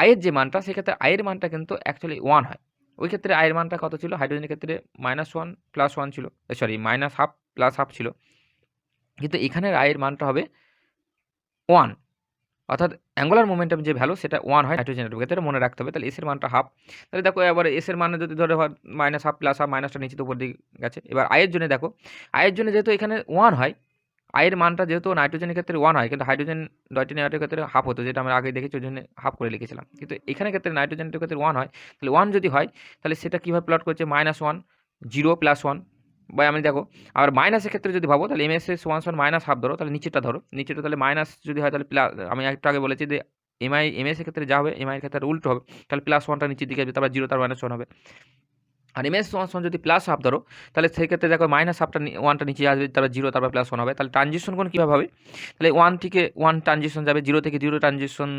আয়ের যে মানটা, সেক্ষেত্রে আয়ের মানটা কিন্তু অ্যাকচুয়ালি 1 হয়। ওই ক্ষেত্রে আয়ের মানটা কত ছিল? হাইড্রোজেনের ক্ষেত্রে -1 + 1 ছিল, সরি -1/2 + 1/2 ছিল। কিন্তু এখানের আয়ের মানটা হবে 1, অর্থাৎ অ্যাঙ্গুলার মোমেন্টাম যে ভ্যালু সেটা 1 হয় নাইট্রোজেনের ক্ষেত্রে, এটা মনে রাখতে হবে। তাহলে এস এর মানটা হাফ। তাহলে দেখো এবার এস এর মানে যদি ধরে হয় -1/2 + 1/2, মাইনাসটা নিচে উপর দিকে গেছে। এবার আয়ের জন্য দেখো, আয়ের জন্য যেহেতু এখানে 1 হয়, আয়ের মানটা যেহেতু নাইট্রোজেনের ক্ষেত্রে 1 হয়, কিন্তু হাইড্রোজেন ডয়টেনিয়ামের ক্ষেত্রে হাফ হতো, যেটা আমরা আগে দেখেছি, ওই জন্য হাফ করে লিখেছিলাম। কিন্তু এখানে ক্ষেত্রে নাইট্রোজেনের ক্ষেত্রে 1 হয়, তাহলে 1 যদি হয় তাহলে সেটা কীভাবে প্লট করছে? -1 0 + 1, বা আমি দেখো আবার মাইনাসের ক্ষেত্রে যদি ভাবো তাহলে এমএসএস -1/2 ধরো, তাহলে নিচেরটা ধরো, নিচেরটা তাহলে মাইনাস যদি হয় তাহলে প্লাস, আমি একটু আগে বলেছি যে এমএস এর ক্ষেত্রে যা হবে এমআই এর ক্ষেত্রে উল্টো হবে, তাহলে +1টা নিচের দিকে আসবে, তারপর 0 তার -1 হবে। আর এমএস সমান যদি +1/2 ধরো, তাহলে সেক্ষেত্রে দেখো -1টা 1টা নিচে আসবে, তারপর 0, তারপর +1 হবে। তাহলে ট্রানজিশন কোণ কীভাবে হবে? তাহলে 1 থেকে 1 ট্রানজিশন যাবে, 0 থেকে 0 ট্রানজিশন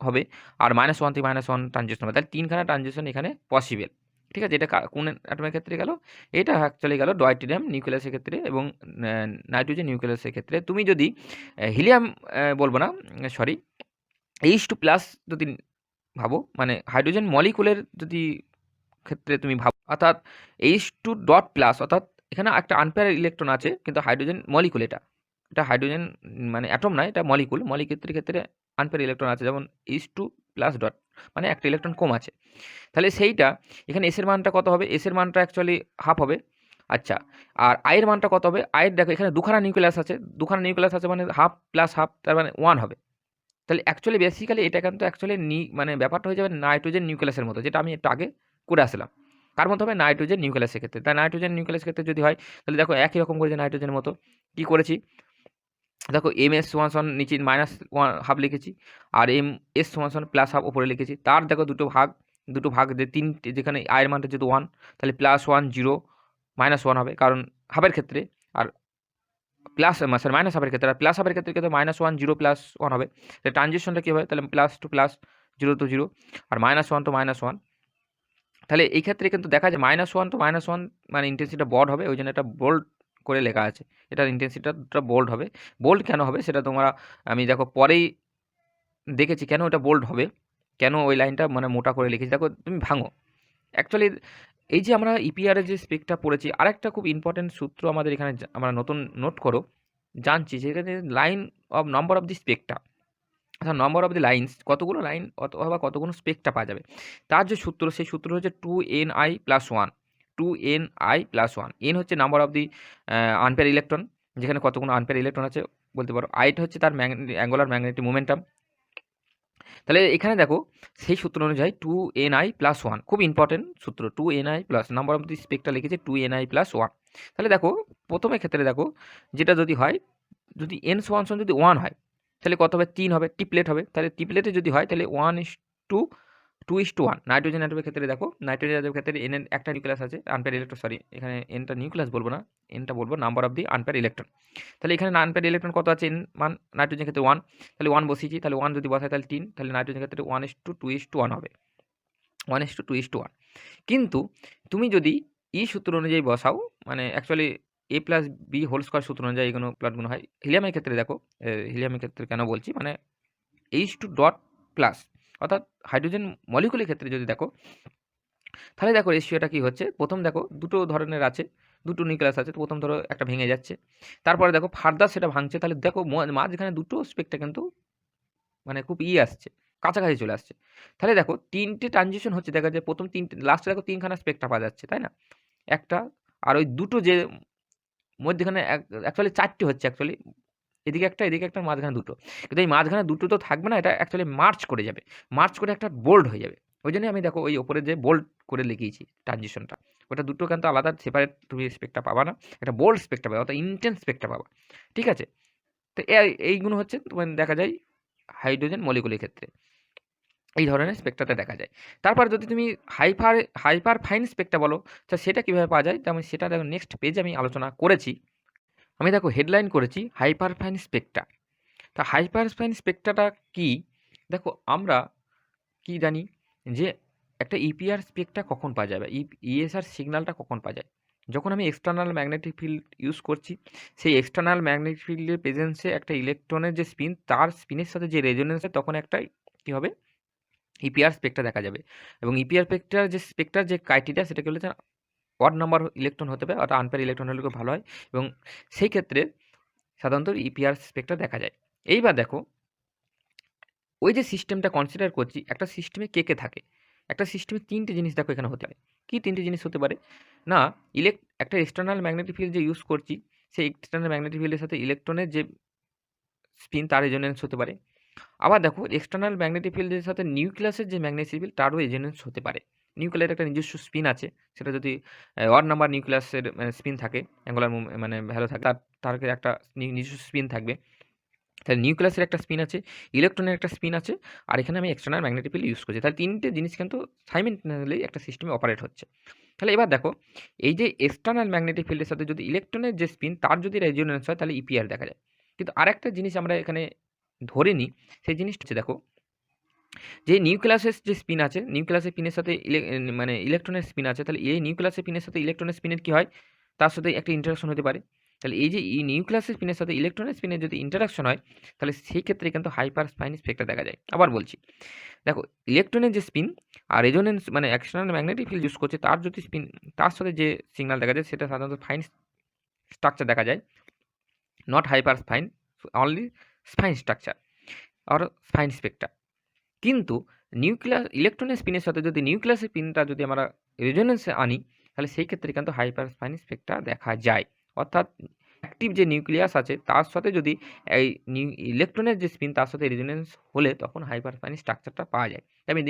হবে, আর -1 থেকে -1 ট্রানজিশন হবে। তাহলে 3খানা ট্রানজিশন এখানে পসিবল। ঠিক আছে? এটা কোন অ্যাটমের ক্ষেত্রে গেল? এটা অ্যাকচুয়ালি গেল ডয়টেরিয়াম নিউক্লিয়াসের ক্ষেত্রে এবং নাইট্রোজেন নিউক্লিয়াসের ক্ষেত্রে। তুমি যদি হিলিয়াম বলবো না, সরি, H2+ যদি ভাবো, মানে হাইড্রোজেন মলিকুলের যদি ক্ষেত্রে তুমি ভাবো, অর্থাৎ H2.+, অর্থাৎ এখানে একটা আনপেয়ার ইলেকট্রন আছে, কিন্তু হাইড্রোজেন মলিকুল, এটা হাইড্রোজেন মানে অ্যাটম নয়, এটা মলিকুল। মলিকুলের ক্ষেত্রে আনপেয়ার ইলেকট্রন আছে, যেমন H2+ ডট, মানে একটা ইলেকট্রন কম আছে। তাহলে সেইটা এখানে এস এর মানটা কত হবে? এস এর মানটা অ্যাকচুয়ালি হাফ হবে। আচ্ছা, আর আয়ের মানটা কত হবে? আয়ের দেখো এখানে দুখানা নিউক্লিয়াস আছে, মানে হাফ প্লাস হাফ, তার মানে 1 হবে। তাহলে অ্যাকচুয়ালি বেসিক্যালি এটা কিন্তু অ্যাকচুয়ালি মানে ব্যাপারটা হয়ে যাবে নাইট্রোজেন নিউক্লিয়াসের মতো, যেটা আমি একটু আগে করে আসলাম। কার মতো হবে? নাইট্রোজেন নিউক্লিয়াসের ক্ষেত্রে। তাই নাইট্রোজেন নিউক্লিয়াসের ক্ষেত্রে যদি হয়, তাহলে দেখো একই রকম করেছে নাইট্রোজেনের মতো। কি করেছি? দেখো এমএস সমান নিচে -1/2 লিখেছি, আর এমএস সমান +1/2 উপরে লিখেছি। তার দেখো দুটো ভাগ যে 3টে, যেখানে আয়ের মানটা যেহেতু 1, তাহলে +1 0 -1 হবে, কারণ হাফের ক্ষেত্রে। আর মাইনাস হাফের ক্ষেত্রে, আর প্লাস হাফের ক্ষেত্রে কিন্তু -1 0 +1 হবে। তাহলে ট্রানজিশনটা কী হবে? তাহলে প্লাস টু প্লাস, 0 to 0, আর -1 to -1। তাহলে এই ক্ষেত্রে কিন্তু দেখা যায় -1 to -1 মানে ইন্টেন্সিটিটা বড় হবে, ওই জন্য এটা বোল্ড করে লেখা আছে। এটার ইন্টেন্সিটিটা বোল্ড হবে। বোল্ড কেন হবে সেটা তোমরা, আমি দেখো পরেই দেখেছি কেন ওটা বোল্ড হবে, কেন ওই লাইনটা মানে মোটা করে লিখেছি। দেখো তুমি ভাঙো। অ্যাকচুয়ালি এই যে আমরা ইপিআর এর যে স্পেকটা পড়েছি, আরেকটা খুব ইম্পর্টেন্ট সূত্র আমাদের এখানে আমরা নতুন নোট করো জানছি, সেখানে line of number of the spectra, অর্থাৎ নম্বর অফ দি লাইন্স, কতগুলো লাইন অথবা কতগুলো স্পেকটা পাওয়া যাবে, তার যে সূত্র, সেই সূত্র হচ্ছে 2ni + 1, 2ni + 1। এন হচ্ছে number of the unpaired electron, যেখানে কতগুলো আনপেয়ার ইলেকট্রন আছে বলতে পারো। আইটা হচ্ছে তার অ্যাঙ্গুলার ম্যাগনেটিক মোমেন্টাম। তাহলে এখানে দেখো সেই সূত্র অনুযায়ী 2ni + 1, খুব ইম্পর্টেন্ট সূত্র। 2ni plus number of the spectra লিখেছে 2ni + 1। তাহলে দেখো প্রথমে ক্ষেত্রে দেখো, যেটা যদি হয়, যদি n সমান যদি 1 হয়, তাহলে কত হবে? 3 হবে, ট্রিপলেট হবে। তাহলে ট্রিপলেটে যদি হয় তাহলে 1:2:1। নাইট্রোজেন অ্যাটমের ক্ষেত্রে দেখো, নাইট্রোজেন অ্যাটমের ক্ষেত্রে n এর একটা নিউক্লিয়াস আছে, আনপেয়ার ইলেকট্রন, সরি এখানে nটা নিউক্লিয়াস বলবো না, nটা বলবো number of the unpaired electron. তাহলে এখানে আনপেয়ার ইলেকট্রন কত আছে? n মান, নাইট্রোজেনের ক্ষেত্রে 1, তাহলে 1 বসিয়েছি, তাহলে 1 যদি বসাই তাহলে 3, তাহলে নাইট্রোজেনের ক্ষেত্রে 1:2:1 হবে, 1:2:1। কিন্তু তুমি যদি সূত্র অনুযায়ী বসাও, মানে অ্যাকচুয়ালি a + b² সূত্র অনুযায়ী এগুলো প্লটগুলো হয়। হিলিয়ামের ক্ষেত্রে দেখো, হিলিয়ামের ক্ষেত্রে কেন বলছি, মানে H2+, অর্থাৎ হাইড্রোজেন মলিকুলের ক্ষেত্রে যদি দেখো, তাহলে দেখো রেশিওটা কী হচ্ছে। প্রথম দেখো দুটো ধরনের আছে, দুটো নিউক্লিয়াস আছে, তো প্রথম ধরো একটা ভেঙে যাচ্ছে, তারপরে দেখো ফার্দার সেটা ভাঙছে, তাহলে দেখো মাঝখানে দুটো স্পেকটা কিন্তু মানে খুব আসছে, কাছাকাছি চলে আসছে। তাহলে দেখো 3টে ট্রানজিশন হচ্ছে, দেখা যায় প্রথম 3টে, লাস্টে দেখো 3খানা স্পেকটা পাওয়া যাচ্ছে, তাই না? একটা, আর ওই দুটো যে মধ্যেখানে অ্যাকচুয়ালি 4টে হচ্ছে, অ্যাকচুয়ালি এদিকে একটা, এদিকে একটা, মাঝখানে দুটো। কিন্তু এই মাঝখানে দুটো তো থাকবে না, এটা অ্যাকচুয়ালি মার্চ করে যাবে, মার্চ করে একটা বোল্ড হয়ে যাবে। ওই জন্যই আমি দেখো ওই ওপরে যে বোল্ড করে লিখিয়েছি ট্রানজিশনটা, ওটা দুটো কিন্তু আলাদা সেপারেট তুমি স্পেকটা পাবা না, একটা বোল্ড স্পেকটা পাবা, অর্থাৎ ইন্টেন্স স্পেকটা পাবা। ঠিক আছে? তো এইগুলো হচ্ছে তোমার দেখা যায় হাইড্রোজেন মলিকুলের ক্ষেত্রে, এই ধরনের স্পেকটাতে দেখা যায়। তারপর যদি তুমি হাইপার ফাইন স্পেকটা বলো, তো সেটা কীভাবে পাওয়া যায়, তেমন সেটা দেখো নেক্সট পেজে আমি আলোচনা করেছি। আমি দেখো হেডলাইন করেছি হাইপার ফাইন স্পেকটা। তা হাইপার ফাইন স্পেকট্রাটা কী? দেখো আমরা কি জানি যে একটা ইপিআর স্পেকটা কখন পাওয়া যাবে, ইএসআর সিগন্যালটা কখন পাওয়া যায়, যখন আমি এক্সটার্নাল ম্যাগনেটিক ফিল্ড ইউজ করছি, সেই এক্সটার্নাল ম্যাগনেটিক ফিল্ডের প্রেজেন্সে একটা ইলেকট্রনের যে স্পিন, তার স্পিনের সাথে যে রেজোনেন্স হয়, তখন একটা কী হবে, ইপিআর স্পেক্ট্রা দেখা যাবে। এবং ইপিআর স্পেক্ট্রার যে ক্রাইটেরিয়া সেটা কি বলেছে, অড নাম্বার ইলেকট্রন হতে হবে, অর্থাৎ আনপেয়ার ইলেকট্রন হলে খুব ভালো হয়, এবং সেই ক্ষেত্রে সাধারণত ইপিআর স্পেক্ট্রা দেখা যায়। এইবার দেখো ওই যে সিস্টেমটা কনসিডার করছি, একটা সিস্টেমে কে থাকে, একটা সিস্টেমে তিনটে জিনিস দেখো এখানে হতে পারে। কী তিনটে জিনিস হতে পারে না, একটা এক্সটার্নাল ম্যাগনেটিক ফিল্ড যে ইউজ করছি, সেই এক্সটার্নাল ম্যাগনেটিক ফিল্ডের সাথে ইলেকট্রনের যে স্পিন তার রেজোনেন্স হতে পারে। আবার দেখো এক্সটার্নাল ম্যাগনেটিক ফিল্ডের সাথে নিউক্লিয়াসের যে ম্যাগনেটিক ফিল্ড তারও রেজোনেন্স হতে পারে। নিউক্লিয়ার একটা নিজস্ব স্পিন আছে, সেটা যদি অড নাম্বার নিউক্লিয়াসের স্পিন থাকে, অ্যাঙ্গুলার মানে ভ্যালু থাকে, তার একটা নিজস্ব স্পিন থাকবে। তাহলে নিউক্লিয়াসের একটা স্পিন আছে, ইলেকট্রনের একটা স্পিন আছে, আর এখানে আমি এক্সটার্নাল ম্যাগনেটিক ফিল্ড ইউজ করছি। তাহলে তিনটে জিনিস কিন্তু সাইমেন্টানেলি একটা সিস্টেমে অপারেট হচ্ছে। তাহলে এবার দেখো এই যে এক্সটার্নাল ম্যাগনেটিক ফিল্ডের সাথে যদি ইলেকট্রনের যে স্পিন তার যদি রেজোনেন্স হয় তাহলে ইপিআর দেখা যায়। কিন্তু আরেকটা জিনিস আমরা এখানে ধরে নিই, সেই জিনিসটা হচ্ছে দেখো যে নিউক্লিয়াসের যে স্পিন আছে, নিউক্লিয়াসের পিনের সাথে মানে ইলেকট্রনের স্পিন আছে, তাহলে এই নিউক্লিয়াসের পিনের সাথে ইলেকট্রনের স্পিনের কী হয়, তার সাথে একটা ইন্টারাকশন হতে পারে। তাহলে এই যে নিউক্লিয়াসের স্পিনের সাথে ইলেকট্রনের স্পিনের যদি ইন্টারাকশন হয়, তাহলে সেই ক্ষেত্রে কিন্তু হাইপার স্পাইন স্পেক্ট্রা দেখা যায়। আবার বলছি, দেখো ইলেকট্রনের যে স্পিন আর রেজোনেন্স মানে এক্সটার্নাল ম্যাগনেটিক ফিল্ড ইউজ করছে, তার যদি স্পিন তার সাথে যে সিগন্যাল দেখা যায় সেটা সাধারণত ফাইন স্ট্রাকচার দেখা যায়, not hyperfine, only fine structure আর স্পাইন স্পেক্ট্রা। কিন্তু ইলেকট্রনের স্পিনের সাথে যদি নিউক্লিয়াসের স্পিনটা যদি আমরা রেজোনেন্সে আনি, তাহলে সেই ক্ষেত্রে কিন্তু হাইপার স্পাইন স্পেক্ট্রা দেখা যায়। অর্থাৎ অ্যাক্টিভ যে নিউক্লিয়াস আছে তার সাথে যদি এই ইলেকট্রনের যে স্পিন তার সাথে রেজোনেন্স হলে তখন হাইপার স্পাইন স্ট্রাকচারটা পাওয়া যায়। আমি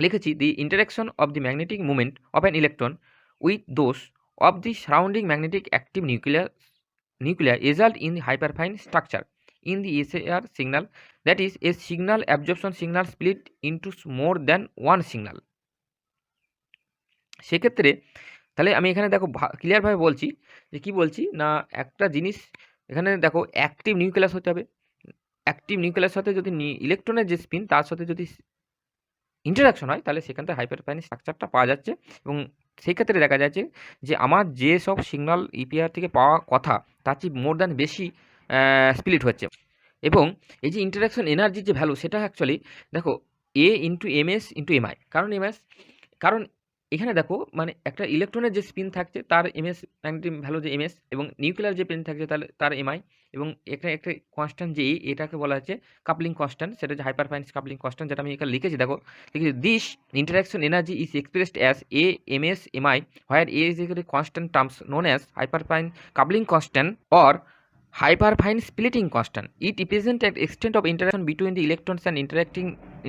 লিখেছি the interaction of the magnetic movement of an electron with those of the surrounding magnetic active nuclear result in the hyperfine structure in the SAR signal, that is a signal absorption signal split into more than one signal। সেক্ষেত্রে তাহলে আমি এখানে দেখো ক্লিয়ারভাবে বলছি যে কি বলছি না, একটা জিনিস এখানে দেখো অ্যাক্টিভ নিউক্লিয়াস হতে হবে, অ্যাক্টিভ নিউক্লিয়াসের সাথে যদি ইলেকট্রনের যে স্পিন তার সাথে যদি ইন্টারাকশন হয়, তাহলে সেখান থেকে হাইপারফাইন স্ট্রাকচারটা পাওয়া যাচ্ছে। এবং সেই ক্ষেত্রে দেখা যাচ্ছে যে আমার যে সব সিগন্যাল ইপিআর থেকে পাওয়া কথা তার চেয়ে মোর দ্যান বেশি স্প্লিট হচ্ছে। এবং এই যে ইন্টারাকশন এনার্জির যে ভ্যালু সেটা অ্যাকচুয়ালি দেখো এ ইন্টু এমএস ইন্টু এমআই। কারণ এখানে দেখো মানে একটা ইলেকট্রনের যে স্পিন থাকছে তার এমএস ম্যাগনেটিক ভ্যালু যে এমএস, এবং নিউক্লিয়ার যে স্পিন থাকছে তাহলে তার এমআই, এবং একটা একটা কনস্ট্যান্ট যে এটাকে বলা হচ্ছে কাপলিং কনস্ট্যান্ট, সেটা হচ্ছে হাইপারফাইন কাপলিং কনস্ট্যান্ট, যেটা আমি এখানে লিখেছি। দেখো this interaction energy is expressed as A MS MI, where A is a constant terms known as hyperfine coupling constant or hyperfine splitting constant. It represents the extent of interaction between the electrons and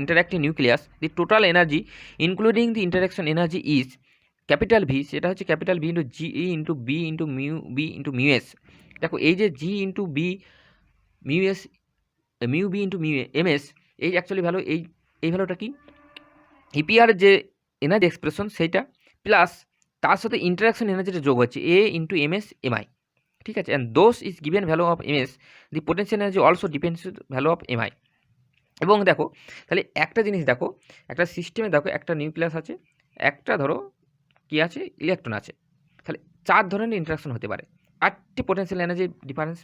interacting nucleus. The total energy including the interaction energy is capital V, সেটা হচ্ছে capital V into G into B into B into S. দেখো এই যে G into B S, B into M S, এই actually value, এই ভ্যালুটা কি EPR যে এনার্জি এক্সপ্রেশন সেইটা, প্লাস তার সাথে ইন্টারাকশন এনার্জিটা যোগ হচ্ছে এ ইন্টু এম এস এমআই। ঠিক আছে, and those is given value of MS, the potential energy also depends value of MI. এবং দেখো তাহলে একটা জিনিস দেখো, একটা সিস্টেমে দেখো একটা নিউক্লিয়াস আছে, একটা ধরো কি আছে ইলেকট্রন আছে, তাহলে 4 ধরনের ইন্টারাকশন হতে পারে, 8টি পোটেনশিয়াল এনার্জি ডিফারেন্স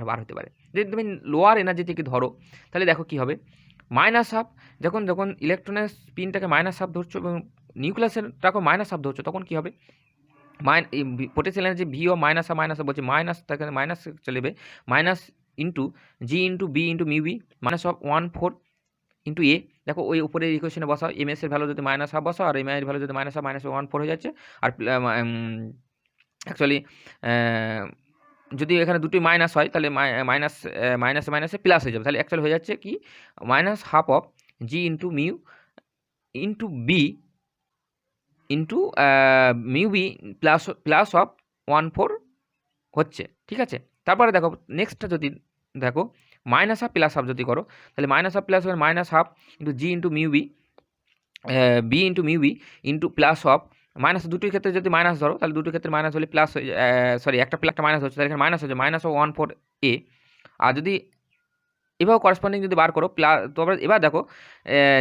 বার হতে পারে। যদি তুমি লোয়ার এনার্জি থেকে ধরো তাহলে দেখো কি হবে, -12 যখন ইলেকট্রনের স্পিনটাকে -12 ধরছো এবং নিউক্লিয়াসটাকে -12 ধরছো, তখন কি হবে পোটেনশিয়াল এনার্জি ভি ও মাইনাস বলছে, মাইনাস তাকে মাইনাস চলে যাবে, minus into G into B into B -14 into A. দেখো ওই উপরের ইকুয়েশনে বসাও, এম এস এর ভ্যালু যদি -12 বসাও আর এম আই এর ভ্যালু যদি -14 হয়ে যাচ্ছে। আর অ্যাকচুয়ালি যদি এখানে দুটোই মাইনাস হয় তাহলে মাইনাসে প্লাস হয়ে যাবে, তাহলে অ্যাকচুয়ালি হয়ে যাচ্ছে কি -12 of G into into B into B plus of 14 হচ্ছে। ঠিক আছে, তারপরে দেখো নেক্সটটা যদি দেখো -12 প্লাস হাফ যদি করো, তাহলে -12 প্লাস হবে -12 into G into B into B into plus of minus, দুটোর ক্ষেত্রে যদি মাইনাস ধরো তাহলে দুটোর ক্ষেত্রে মাইনাস হলে প্লাস হয়ে সরি একটা প্লাসটা মাইনাস হচ্ছে, তাহলে এখানে মাইনাস হচ্ছে -14 এ। আর যদি এভাবে করেসপন্ডিং যদি বার করো প্লাস, তারপরে এবার দেখো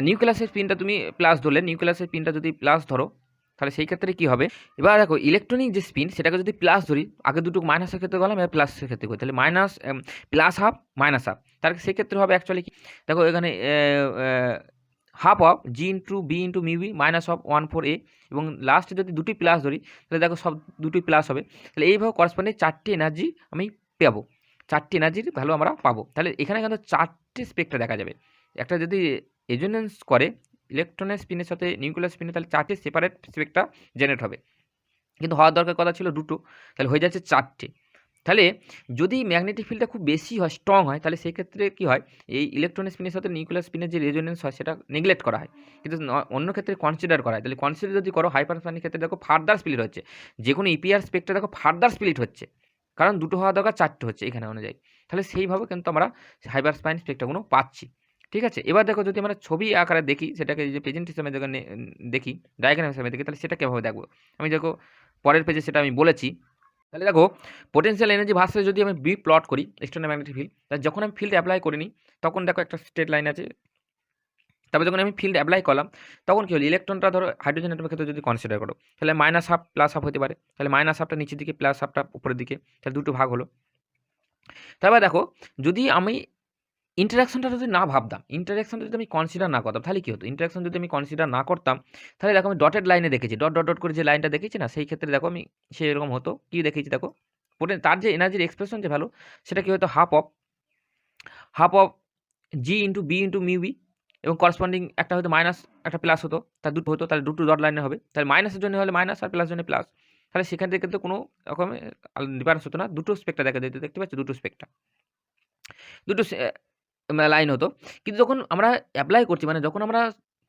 নিউক্লিয়াসের পিনটা তুমি প্লাস ধরলে, নিউক্লিয়াসের পিনটা যদি প্লাস ধরো তাহলে সেই ক্ষেত্রে কী হবে, এবার দেখো ইলেকট্রনিক যে স্পিন সেটাকে যদি প্লাস ধরি, আগে দুটো মাইনাসের ক্ষেত্রে গেলাম, এবার প্লাসের ক্ষেত্রে করি, তাহলে minus plus half minus half, তার সেক্ষেত্রে হবে অ্যাকচুয়ালি কি, দেখো এখানে half of G into B into mu B minus of 1/4 এবং লাস্টে যদি দুটি প্লাস ধরি তাহলে দেখো সব দুটি প্লাস হবে। তাহলে এইভাবে করসপন্ডিং 4টি এনার্জি আমি পাবো, 4টি এনার্জির ভ্যালু আমরা পাবো। তাহলে এখানে কিন্তু 4টি স্পেক্ট্রা দেখা যাবে। একটা যদি রেজোন্যান্স করে ইলেকট্রনের স্পিনের সাথে নিউক্লিয়ার স্পিনে, তাহলে 4টি সেপারেট স্পেক্ট্রা জেনারেট হবে, কিন্তু হওয়ার দরকার কথা ছিল দুটো, তাহলে হয়ে যাচ্ছে 4টে। তাহলে যদি ম্যাগনেটিক ফিল্ডটা খুব বেশি হয়, স্ট্রং হয়, তাহলে সেক্ষেত্রে কী হয়, এই ইলেকট্রনিক স্পিনের সাথে নিউক্লিয়ার স্পিনের যে রেজোনেন্স হয় সেটা নেগলেক্ট করা হয়, কিন্তু অন্য ক্ষেত্রে কনসিডার করা হয়। তাহলে কনসিডার যদি করো হাইপারসনিক ক্ষেত্রে দেখো ফার্দার স্প্লিট হচ্ছে, যে কোনো ইপিআর স্পেক্ট্রা দেখো ফার্দার স্প্লিট হচ্ছে, কারণ দুটো হওয়া দরকার 4টে হচ্ছে এখানে অনুযায়ী। তাহলে সেইভাবে কিন্তু আমরা হাইপারসপাইন স্পেক্ট্রাগুলো পাচ্ছি। ঠিক আছে, এবার দেখো যদি আমরা ছবি আকারে দেখি, সেটাকে যে প্রেজেন্ট হিসেবে দেখি, ডায়াগ্রাম হিসেবে দেখি, তাহলে সেটা কীভাবে দেখবো, আমি দেখো পরের পেজে সেটা আমি বলেছি। তাহলে দেখো পোটেনশিয়াল এনার্জি ভার্সেস যদি আমি বি প্লট করি এক্সটার্নাল ম্যাগনেটিক ফিল্ড, তাহলে যখন আমি ফিল্ড অ্যাপ্লাই করিনি তখন দেখো একটা স্ট্রেট লাইন আছে, তারপর যখন আমি ফিল্ড অ্যাপ্লাই করলাম তখন কী হলো, ইলেকট্রনটা ধরো হাইড্রোজেন অ্যাটমের ক্ষেত্রে যদি কনসিডার করো, তাহলে মাইনাস হাফ প্লাস হাফ হতে পারে, তাহলে মাইনাস হাফটা নিচের দিকে প্লাস হাফটা উপরের দিকে, তাহলে দুটো ভাগ হলো। তারপর দেখো যদি আমি ইন্টারাকশনটা যদি না ভাবতাম, ইন্টারাকশনটা যদি আমি কনসিডার না করতাম, তাহলে কী হতো, ইন্টারাকশন যদি আমি কনসিডার না করতাম তাহলে দেখো আমি ডটেড লাইনে দেখেছি, ডট ডট ডট করে যে লাইনটা দেখেছি না, সেই ক্ষেত্রে দেখো আমি সেরকম হতো, কী দেখেছি দেখো, তার যে এনার্জির এক্সপ্রেশন যে ভ্যালু সেটা কী হতো, half of G into B into mu B, এবং করসপন্ডিং একটা হয়তো মাইনাস একটা প্লাস হতো, তার দুটো হতো, তাহলে দুটো ডট লাইনে হবে, তাহলে মাইনাসের জন্য হলে মাইনাস আর প্লাস জন্য প্লাস, তাহলে সেখান থেকে কিন্তু কোনো রকম ডিফারেন্স হতো না, দুটো স্পেক্ট্রা দেখা যেত, দেখতে পাচ্ছি দুটো স্পেক্ট্রা, দুটো লাইন হতো। কিন্তু যখন আমরা অ্যাপ্লাই করছি, মানে যখন আমরা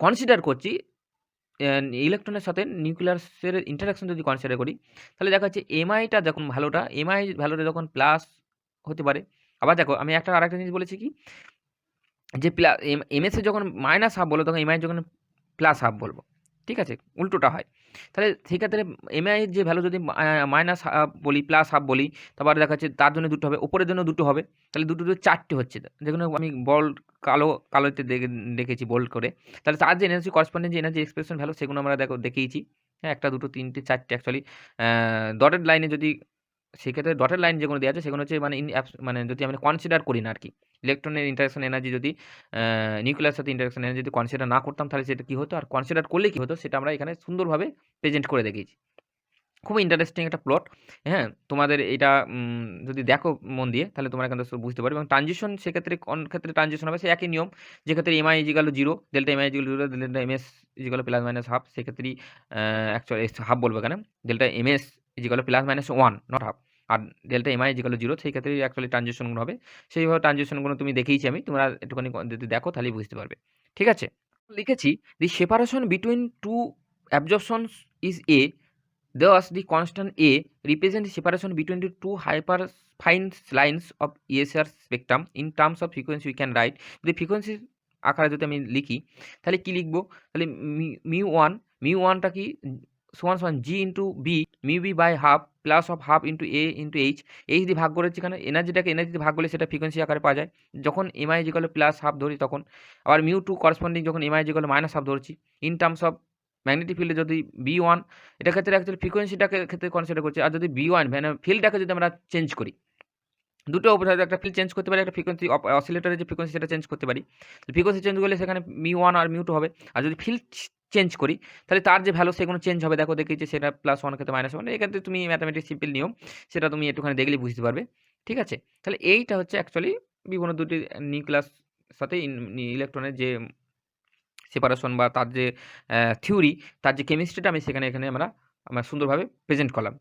কনসিডার করছি ইলেকট্রনের সাথে নিউক্লিয়াসের ইন্টারাকশন যদি কনসিডার করি, তাহলে দেখা যাচ্ছে এমআইটা যখন ভ্যালুটা, এমআই ভ্যালুটা যখন প্লাস হতে পারে। আবার দেখো আমি আরেকটা জিনিস বলেছি কি, যে এমএস এ যখন মাইনাস হাফ বলবো তখন এমআই যখন প্লাস হাফ বলবো, ঠিক আছে, উল্টোটা হয়। তাহলে সেক্ষেত্রে এমআই যে ভ্যালু যদি মাইনাস হাফ বলি প্লাস হাফ বলি, তারপর দেখা যাচ্ছে তার জন্য দুটো হবে, উপরের জন্য দুটো হবে, তাহলে দুটো 4টে হচ্ছে, যেগুলো আমি বোল্ড কালোতে দেখেছি বোল্ড করে। তাহলে তার যে এনার্জি করসপন্ডিং যে এনার্জি এক্সপ্রেশন ভ্যালু সেগুলো আমরা দেখিয়েছি, হ্যাঁ, একটা দুটো তিনটে চারটে অ্যাকচুয়ালি ডটেড লাইনে যদি, সেক্ষেত্রে ডটেড লাইন যেগুলো দেওয়া আছে সেগুলো হচ্ছে মানে যদি আমরা কনসিডার করি না আর কি, ইলেকট্রনের ইন্টারাকশন এনার্জি যদি নিউক্লিয়াসের সাথে ইন্টারাকশন এনার্জি যদি কনসিডার না করতাম তাহলে সেটা কী হতো, আর কনসিডার করলে কী হতো সেটা আমরা এখানে সুন্দরভাবে প্রেজেন্ট করে দেখিয়েছি। খুবই ইন্টারেস্টিং একটা প্লট, হ্যাঁ, তোমাদের এটা যদি দেখো মন দিয়ে তাহলে তোমরা এখান থেকে বুঝতে পারবে। এবং ট্রানজিশন সেক্ষেত্রে কোন ক্ষেত্রে ট্রানজিশন হবে, সেই একই নিয়ম, যেক্ষেত্রে MI is equal 0, delta MI is equal 0, delta MS equal plus minus half, সেক্ষেত্রেই অ্যাকচুয়ালি হাফ বলবো এখানে, delta MS equal plus minus 1 not half, আর ডেল্টা এমআই ইজিক্যাল 0, সেই ক্ষেত্রে অ্যাকচুয়ালি ট্রানজিশনগুলো হবে। সেইভাবে ট্রানজিশনগুলো তুমি দেখিয়েছি আমি, তোমরা একটুখানি যদি দেখো তাহলেই বুঝতে পারবে। ঠিক আছে, লিখেছি the separation between two absorptions is A, thus the constant A represents the separation between the two hyperfine lines of ESR spectrum. In terms of frequency we can write, যদি ফ্রিকোয়েন্সি আকারে যদি আমি লিখি তাহলে কি লিখবো, তাহলে মিউ ওয়ানটা কি সমান সমান G into B mu B by half plus of half into A into H দিয়ে ভাগ করেছি, এখানে এনার্জিটাকে এনার্জি দিয়ে ভাগ করলে সেটা ফ্রিকোয়েন্সি আকারে পাওয়া যায়, যখন এমআই ইজিক্যাল প্লাস হাফ ধরি তখন। আবার মিউ টু করসপন্ডিং যখন এমআই ইজিক্যাল মাইনাস হাফ ধরছি। ইন টার্মস অফ ম্যাগনেটিক ফিল্ডে যদি বি1, এটার ক্ষেত্রে অ্যাকচুয়ালি ফ্রিকোয়েন্সিটাকে ক্ষেত্রে কনসিডার করছি, আর যদি বি1 মানে ফিল্ডটাকে যদি আমরা চেঞ্জ করি, দুটো অবস্থা, একটা ফিল্ড চেঞ্জ করতে পারি, একটা ফ্রিকোয়েন্সি অসিলেটরের যে ফ্রিকোয়েন্সি সেটা চেঞ্জ করতে পারি। ফ্রিকোয়েন্সি চেঞ্জ করলে সেখানে মিউ1 আর মিউ2 হবে, আর যদি ফিল্ড চেঞ্জ করি তাহলে তার যে ভ্যালু সেগুলো চেঞ্জ হবে, দেখো দেখিয়েছি সেটা +1 ক্ষেত্রে -1, এক্ষেত্রে তুমি ম্যাথামেটিক্স সিম্পল নিয়ম, সেটা তুমি একটুখানি দেখলেই বুঝতে পারবে। ঠিক আছে, তাহলে এইটা হচ্ছে অ্যাকচুয়ালি বিভিন্ন দুটি নিউক্লিয়াস সাথে ইলেকট্রনের যে সেপারেশন বা তার যে থিওরি, তার যে কেমিস্ট্রিটা আমি এখানে আমরা সুন্দরভাবে প্রেজেন্ট করলাম।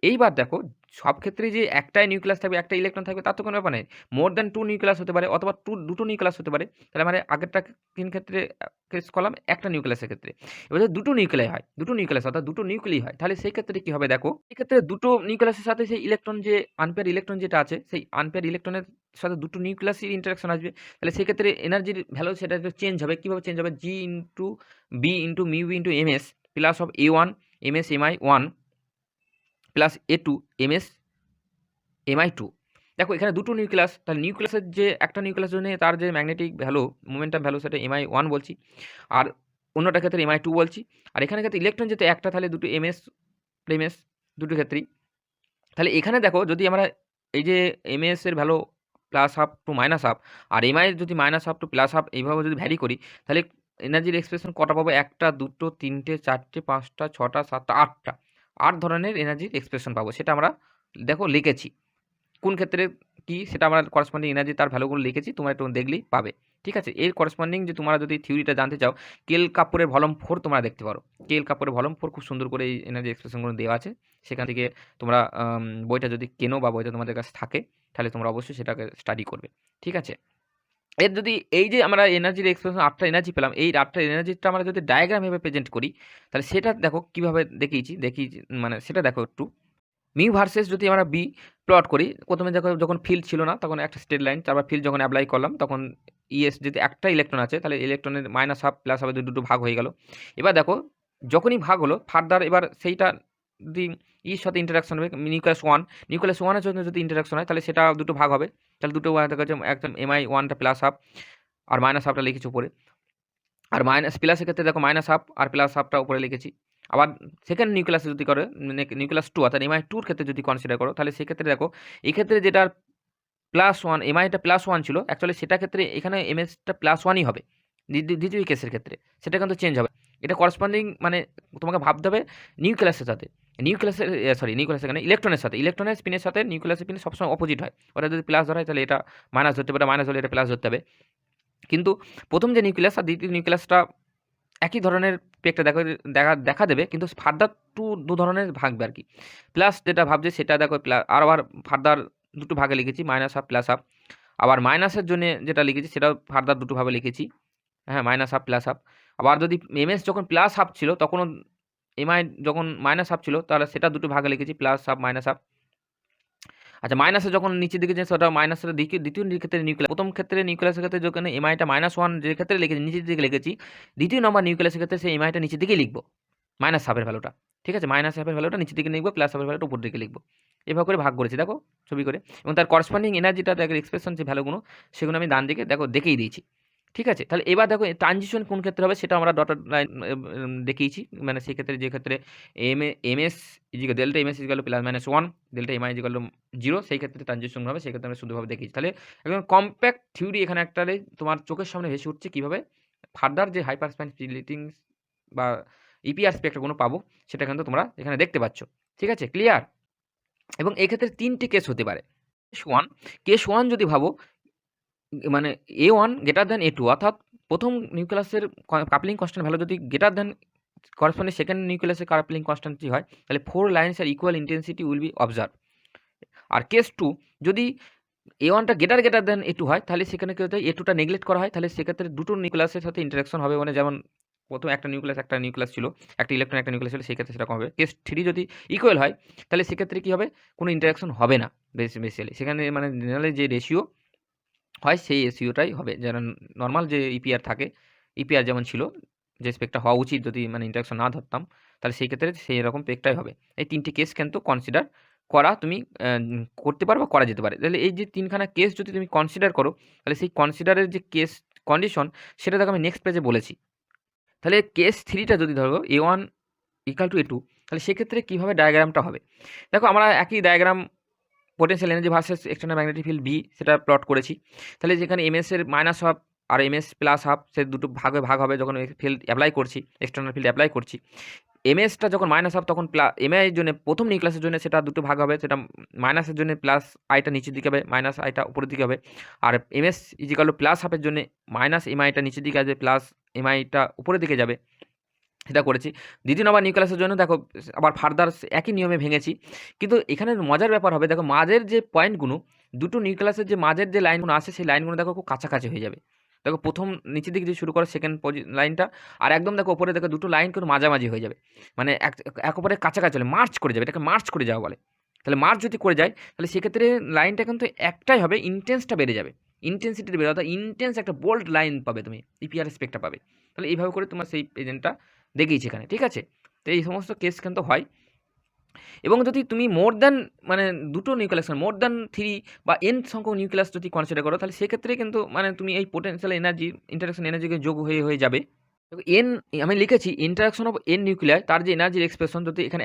এইবার দেখো সব ক্ষেত্রেই যে একটাই নিউক্লিয়াস থাকবে, একটা ইলেকট্রন থাকবে তার তো কোনো ব্যাপার নেই, মোর দ্যান 2 নিউক্লিয়াস হতে পারে, অথবা দুটো নিউক্লিয়াস হতে পারে। তাহলে মানে আগেরটা ক্ষেত্রে কেস করলাম একটা নিউক্লিয়াসের ক্ষেত্রে। এবার যদি দুটো নিউক্লিয়াস হয়, দুটো নিউক্লিয়াস অর্থাৎ দুটো নিউক্লিয়াই হয়, তাহলে সেই ক্ষেত্রে কী হবে দেখো, এক্ষেত্রে দুটো নিউক্লিয়াসের সাথে সেই ইলেকট্রন যে আনপেয়ার ইলেকট্রন যেটা আছে, সেই আনপেয়ার ইলেকট্রনের সাথে দুটো নিউক্লিয়াসের ইন্টারাকশন আসবে, তাহলে সেক্ষেত্রে এনার্জির ভ্যালু সেটা চেঞ্জ হবে। কীভাবে চেঞ্জ হবে, G into B into mu B into MS plus of A1 MS এমআই1 প্লাস A2 এমএস এমআই2। দেখো এখানে দুটো নিউক্লিয়াস, তাহলে নিউক্লিয়াসের যে একটা নিউক্লিয়াস জন্য তার যে ম্যাগনেটিক ভ্যালু মোমেন্টাম ভ্যালু সেটা এমআই1 বলছি, আর অন্যটার ক্ষেত্রে Mi2 বলছি। আর এখানে ক্ষেত্রে ইলেকট্রন যেহেতু একটা, তাহলে দুটো MS দুটো ক্ষেত্রেই। তাহলে এখানে দেখো যদি আমরা এই যে MS এর ভ্যালু +½ টু -½ আর Mi যদি -½ টু +½ এইভাবে যদি ভ্যারি করি, তাহলে এনার্জির এক্সপ্রেশন কটা পাবো? 1টা 2টো 3টে 4টে 5টা 6টা 7টা 8টা 8 ধরনের এনার্জির এক্সপ্রেশন পাবো। সেটা আমরা দেখো লিখেছি। কোন ক্ষেত্রে কি সেটা আমরা করেসপন্ডিং এনার্জি তার ভ্যালুগুলো লিখেছি, তোমরা একটু দেখলেই পাবে। ঠিক আছে, এর করেসপন্ডিং যে তোমরা যদি থিওরিটা জানতে চাও, কেল কাপুরের ভলিউম 4 তোমরা দেখতে পারো। কেল কাপুরের ভলিউম 4 খুব সুন্দর করে এই এনার্জি এক্সপ্রেশনগুলো দেওয়া আছে। সেখান থেকে তোমরা বইটা যদি কেনো বা বইটা তোমাদের কাছে থাকে, তাহলে তোমরা অবশ্যই সেটাকে স্টাডি করবে। ঠিক আছে, এর যদি এই যে আমরা এনার্জির এক্সপ্রেশন 8টা এনার্জি পেলাম, এই 8টা এনার্জিটা আমরা যদি ডায়াগ্রাম ভেবে প্রেজেন্ট করি, তাহলে সেটা দেখো কীভাবে দেখিয়েছি মানে সেটা দেখো একটু। মিউ ভার্সেস যদি আমরা বি প্লট করি, প্রথমে দেখো যখন ফিল্ড ছিল না তখন একটা স্ট্রেট লাইন, তারপর ফিল্ড যখন অ্যাপ্লাই করলাম তখন ইএস যদি একটা ইলেকট্রন আছে, তাহলে ইলেকট্রনের -½ +½ দুটো ভাগ হয়ে গেল। এবার দেখো যখনই ভাগ হলো ফার্দার এবার সেইটা যদি ইর সাথে ইন্টারাকশন হবে, নিউক্লিয়াস 1 এর জন্য যদি ইন্টারাকশন হয়, তাহলে সেটা দুটো ভাগ হবে। তাহলে দুটো দেখা যাচ্ছে একদম Mi1টা +½ আর -½ লিখেছি উপরে। আর প্লাসের ক্ষেত্রে দেখো -½ আর +½ উপরে লিখেছি। আবার সেকেন্ড নিউক্লিয়াসে যদি করে নিউক্লিয়াস 2 অর্থাৎ Mi2 এর ক্ষেত্রে যদি কনসিডার করো, তাহলে সেক্ষেত্রে দেখো এই ক্ষেত্রে যেটা +1 Mi-টা +1 ছিল, অ্যাকচুয়ালি সেটা ক্ষেত্রে এখানে MS-টা +1ই হবে। দ্বিতীয় কেসের ক্ষেত্রে সেটা কিন্তু চেঞ্জ হবে। এটা করেসপন্ডিং মানে তোমাকে ভাবতে হবে নিউক্লিয়াসের সাথে। নিউক্লিয়াসের কেন, ইলেকট্রনের সাথে। ইলেকট্রনের স্পিনের সাথে নিউক্লিয়াসের স্পিন সবসময় অপোজিট হয়। ওটা যদি প্লাস ধরা হয় তাহলে এটা মাইনাস ধরতে পারে, মাইনাস হলে এটা প্লাস ধরতে হবে। কিন্তু প্রথম যে নিউক্লিয়াস আর দ্বিতীয় নিউক্লিয়াসটা একই ধরনের পেকটা দেখা দেবে, কিন্তু ফার্দার দু ধরনের ভাগবে আর কি। প্লাস যেটা ভাবছে সেটা দেখো আবার ফার্দার দুটো ভাগে লিখেছি, -½ +½ আবার মাইনাসের জন্য যেটা লিখেছি সেটাও ফার্দার দুটো ভাবে লিখেছি। হ্যাঁ, -½ +½ আবার যদি MS যখন +½ ছিল তখনও Mi যখন -½ ছিল, তাহলে সেটা দুটো ভাগে লিখেছি, +½ -½ আচ্ছা, মাইনাসে যখন নিচের দিকে যায় সেটা মাইনাসের দিকে দ্বিতীয় ক্ষেত্রে নিউক্লিয়াস, প্রথম ক্ষেত্রে নিউক্লিয়াসের ক্ষেত্রে যখন Mi-টা -1 যে ক্ষেত্রে লিখেছি নিচের দিকে লিখেছি, দ্বিতীয় নম্বর নিউক্লিয়াসের ক্ষেত্রে সেই Mi-টা নিচের দিকেই লিখবো, -½ এর ভ্যালুটা। ঠিক আছে, -½ এর ভ্যালুটা নিচের দিকে লিখবো, +½ এর ভ্যালুটা উপর দিকে লিখবো। এভাবে করে ভাগ করেছি দেখো ছবি করে, এবং তার করেসপন্ডিং এনার্জিটা দেখো এক্সপ্রেশন যে ভ্যালুগুলো সেগুলো আমি ডান দিকে দেখো দেখিয়ে দিয়েছি। ঠিক আছে, তাহলে এবার দেখো ট্রানজিশন কোন ক্ষেত্রে হবে সেটা আমরা ডটেড লাইন দেখিয়েছি। মানে সেক্ষেত্রে যে ক্ষেত্রে MS delta MS +-1, delta Mi 0, সেই ক্ষেত্রে ট্রানজিশন হবে, সেই ক্ষেত্রে আমরা শুধুভাবে দেখিয়েছি। তাহলে একদম কম্প্যাক্ট থিওরি এখানে একটা তোমার চোখের সামনে ভেসে উঠছে কীভাবে ফার্দার যে হাইপার স্প্যানিং বা EPR স্পেক্ট্রামগুলো পাবো সেটা কিন্তু তোমরা এখানে দেখতে পাচ্ছ। ঠিক আছে, ক্লিয়ার? এবং এক্ষেত্রে 3টি কেস হতে পারে। কেস 1 যদি ভাবো, মানে A1 A2, অর্থাৎ প্রথম নিউক্লিয়াসের কাপলিং কনস্ট্যান্ট ভ্যালু যদি করেসপন্ডিং সেকেন্ড নিউক্লিয়াসের কাপলিং কনস্ট্যান্ট হয়, তাহলে 4 lines are equal intensity will be observe. আর কেস 2 যদি A1টা A2 হয়, তাহলে সেখানে কি হতে হয়, A2টা নেগলেক্ট করা হয়, তাহলে সেক্ষেত্রে দুটো নিউক্লিয়াসের সাথে ইন্টারাকশন হবে। মানে যেমন প্রথম একটা নিউক্লিয়াস ছিল, একটা ইলেকট্রন একটা নিউক্লিয়াস ছিল, সেক্ষেত্রে সেরকম হবে। কেস 3 যদি ইকুয়াল হয়, তাহলে সেক্ষেত্রে কী হবে, কোনো ইন্টারাকশন হবে না বেসিক্যালি। সেখানে মানে জেনারেলি যে রেশিও হয় সেই রেশিওটাই হবে, যেন নর্মাল যে EPR থাকে, EPR যেমন ছিল, যে স্পেকটা হওয়া উচিত যদি মানে ইন্টারাকশন না ধরতাম, তাহলে সেই ক্ষেত্রে সেই রকম পেকটাই হবে। এই 3টি কেস কিন্তু কনসিডার করা তুমি করতে পারো বা করা যেতে পারে। তাহলে এই যে 3খানা কেস যদি তুমি কনসিডার করো, তাহলে সেই কনসিডারের যে কেস কন্ডিশন সেটা দেখো আমি নেক্সট পেজে বলেছি। তাহলে কেস 3টা যদি ধরো A1 = A2, তাহলে সেক্ষেত্রে কীভাবে ডায়াগ্রামটা হবে দেখো, আমরা একই diagram potential energy versus external magnetic field B সেটা প্লট করেছি। তাহলে যেখানে MS এর -½ আর MS +½ সে দুটো ভাগে ভাগ হবে যখন ফিল্ড অ্যাপ্লাই করছি, এক্সটার্নাল ফিল্ড অ্যাপ্লাই করছি। MS-টা যখন -½ তখন MI এর জন্য প্রথম নিউক্লিয়াসের জন্য সেটা দুটো ভাগ হবে, সেটা মাইনাসের জন্য +I-টা নিচের দিকে হবে, -I-টা উপরের দিকে হবে। আর MS +½ এর জন্য -MI-টা নিচের দিকে আসবে, +MI-টা উপরের দিকে যাবে। সেটা করেছি। দ্বিতীয় নম্বর নিউক্লিয়াসের জন্য দেখো আবার ফার্দার একই নিয়মে ভেঙেছি, কিন্তু এখানে মজার ব্যাপার হবে, দেখো মাঝের যে পয়েন্টগুলো, দুটো নিউক্লিয়াসের যে মাঝের যে লাইনগুলো আসে সেই লাইনগুলো দেখো খুব কাছাকাছি হয়ে যাবে। দেখো প্রথম নিচের দিকে যে শুরু করে সেকেন্ড লাইনটা, আর একদম দেখো ওপরে দেখো দুটো লাইন কিন্তু মাঝামাঝি হয়ে যাবে, মানে এক অপরের কাছাকাছি হলে মার্চ করে যাবে, এটাকে মার্চ করে যাওয়া বলে। তাহলে মার্চ যদি করে যায়, তাহলে সেক্ষেত্রে লাইনটা কিন্তু একটাই হবে, ইন্টেন্সটা বেড়ে যাবে, ইন্টেন্সিটি বেড়ে, অর্থাৎ ইন্টেন্স একটা বোল্ড লাইন পাবে তুমি, EPR স্পেকটা পাবে। তাহলে এইভাবে করে তোমার সেই প্রেজেন্টটা দেখিয়েছি এখানে। ঠিক আছে, তো এই সমস্ত কেস কিন্তু হয়। এবং যদি তুমি মোর দ্যান মানে দুটো নিউক্লিয়াস, মোর দ্যান 3 বা n সংখ্যক নিউক্লিয়াস যদি কনসিডার করো, তাহলে সেক্ষেত্রে কিন্তু মানে তুমি এই পোটেনশিয়াল এনার্জি ইন্টারাকশন এনার্জিকে যোগ হয়ে যাবে। এন আমি লিখেছি ইন্টারাকশন অফ এন নিউক্লিয়ার, তার যে এনার্জির এক্সপ্রেশন যদি এখানে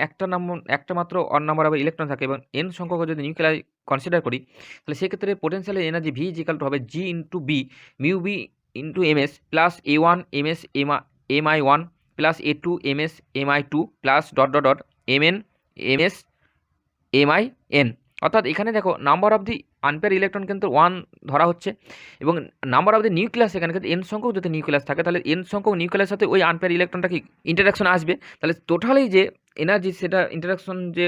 একটা মাত্র অন নাম্বার অফ ইলেকট্রন থাকে এবং এন সংখ্যক যদি নিউক্লিয়ার কনসিডার করি, তাহলে সেক্ষেত্রে potential energy V is equal to হবে G into B mu B into M S plus A one M S M I one plus A two M S M I two plus dot dot dot M N M S MI N. অর্থাৎ এখানে দেখো number of the unpaired electron কিন্তু 1 ধরা হচ্ছে এবং number of the nucleus এখানে কিন্তু N সংখ্যক যদি নিউক্লিয়াস থাকে তাহলে এন সংখ্যক নিউক্লিয়াসের সাথে ওই আনপেয়ার ইলেকট্রনটা কি ইন্টারাকশন আসবে, তাহলে টোটালি যে এনার্জি সেটা ইন্টারাকশন যে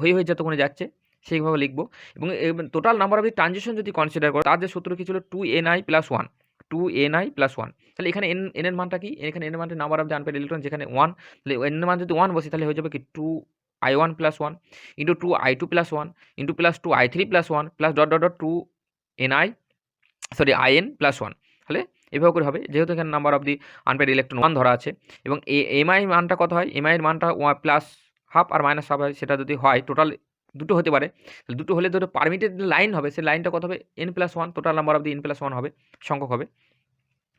হয়ে যতক্ষণে যাচ্ছে সেইভাবে লিখবো। এবং total number of the transition যদি কনসিডার করো তার যে সূত্র কি ছিল 2ni+1, 2ni+1, তাহলে এখানে এন এর মানটা কি, এখানে এন এর মানটা number of the unpaired electron যেখানে 1, তাহলে এন এর মান যদি 1 বসে তাহলে হয়ে যাবে কি 2i1+1 into 2i2+1 into plus 2i3+1 plus dot dot dot 2in+1, তাহলে এভাবে করে হবে যেহেতু এখানে number of the unpaired electron 1 ধরা আছে এবং এমআই মানটা কত হয়, এমআই এর মানটা প্লাস হাফ আর মাইনাস হাফ হয়, সেটা যদি হয় টোটাল দুটো হতে পারে, তাহলে দুটো হলে ধরো পারমিটেড লাইন হবে, সেই লাইনটা কত হবে n+1, total number of the n+1 হবে, সংখ্যক হবে।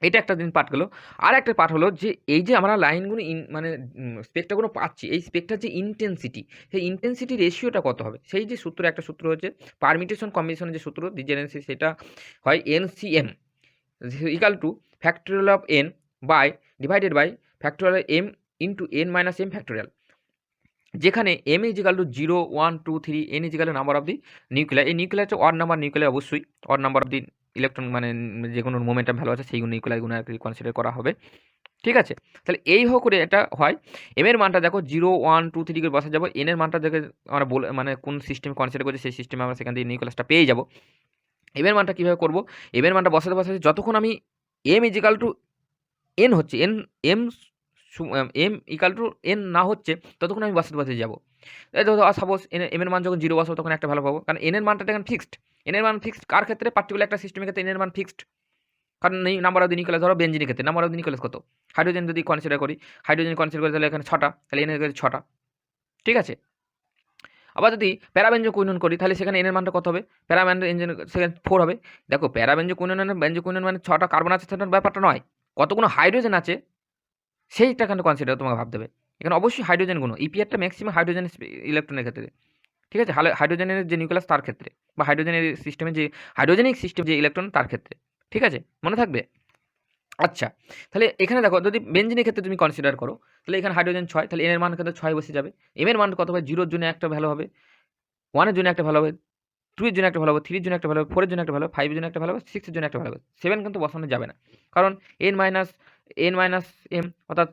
এটা একটা দিন পার্ট গেলো। আর একটা পার্ট হলো যে এই যে আমরা লাইনগুলো মানে স্পেকট্রাগুলো পাচ্ছি, এই স্পেকটার যে ইন্টেন্সিটি, সেই ইন্টেন্সিটি রেশিওটা কত হবে, সেই যে সূত্র একটা সূত্র হচ্ছে পারমিটেশন কম্বিনেশনের যে সূত্র ডিজেনেসি, সেটা হয় NCM equal to factorial of N by divided by factorial M into N minus M factorial, যেখানে M is equal to 0 1 2 3, N is equal to number of the nuclear. এই নিউক্লিয়ার হচ্ছে অড নাম্বার নিউক্লিয়ার, অবশ্যই odd number of the electron মানে যে কোনো momentum value আছে সেইগুলো নিউক্লিয়ারগুলো আর কি কনসিডার করা হবে, ঠিক আছে। তাহলে এইভাবে করে এটা হয়। এম এর মানটা দেখো 0 1 2 3 করে বসা যাবো, এন এর মানটা দেখে আমরা বলে মানে কোন সিস্টেম কনসিডার করছি সেই সিস্টেমে আমরা সেখান থেকে নিউক্লিয়াসটা পেয়ে যাবো। এম এর মানটা কীভাবে করবো, এম এর মানটা বসাতে যতক্ষণ আমি M is equal to N হচ্ছে N M M equal to N না হচ্ছে ততক্ষণ আমি বসাতে যাবো। সাপোজ এম এর মান যখন 0 বসাবো তখন একটা ভালো পাবো, কারণ এন এর মানটা এখন ফিক্সড। এন এর মান ফিক্সড কার ক্ষেত্রে, পার্টিকুলার একটা সিস্টেমের ক্ষেত্রে এন এর মান ফিক্সড, কারণ এই নাম্বার অফ দি নিউক্লিয়াস ধরো বেঞ্জিনের ক্ষেত্রে নাম্বার অফ দি নিউক্লিয়াস কত, হাইড্রোজেন যদি কনসিডার করি, হাইড্রোজেন কনসিডার করি তাহলে এখানে 6টা, তাহলে এন এর কাছে 6টা, ঠিক আছে। আবার যদি প্যারাবেঞ্জো কুইনন করি তাহলে সেখানে এন এর মানটা কত হবে, প্যারাবেঞ্জো সেখানে 4 হবে। দেখো প্যারাবেঞ্জো কুইনন মানে 6টা কার্বন আছে সেটার ব্যাপারটা নয়, কতগুলো হাইড্রোজেন আছে সেইটা কিন্তু কনসিডার তোমাকে ভাবতে হবে। এখানে অবশ্যই হাইড্রোজেন গুণ, ইপিআরটা ম্যাক্সিমাম হাইড্রোজেন ইলেকট্রনের ক্ষেত্রে, ঠিক আছে, হাইড্রোজেনের যে নিউক্লিয়াস তার ক্ষেত্রে বা হাইড্রোজেনের সিস্টেমে যে হাইড্রোজেনিক সিস্টেম যে ইলেকট্রন তার ক্ষেত্রে, ঠিক আছে, মনে থাকবে। আচ্ছা, তাহলে এখানে দেখো যদি বেঞ্জিনের ক্ষেত্রে তুমি কনসিডার করো তাহলে এখানে হাইড্রোজেন 6, তাহলে এন এর মান কিন্তু 6 বসে যাবে। এম এর মান কত হবে, 0 এর জন্য একটা ভ্যালু হবে, 1 এর জন্য একটা ভ্যালু হবে, 2 এর জন্য একটা ভ্যালু হবে, 3 এর জন্য একটা ভ্যালু হবে, 4 এর জন্য একটা ভ্যালু হবে, 5 এর জন্য একটা ভ্যালু হবে, 6 এর জন্য একটা ভ্যালু হবে, 7 কিন্তু বসানো যাবে না, কারণ n মাইনাস এম অর্থাৎ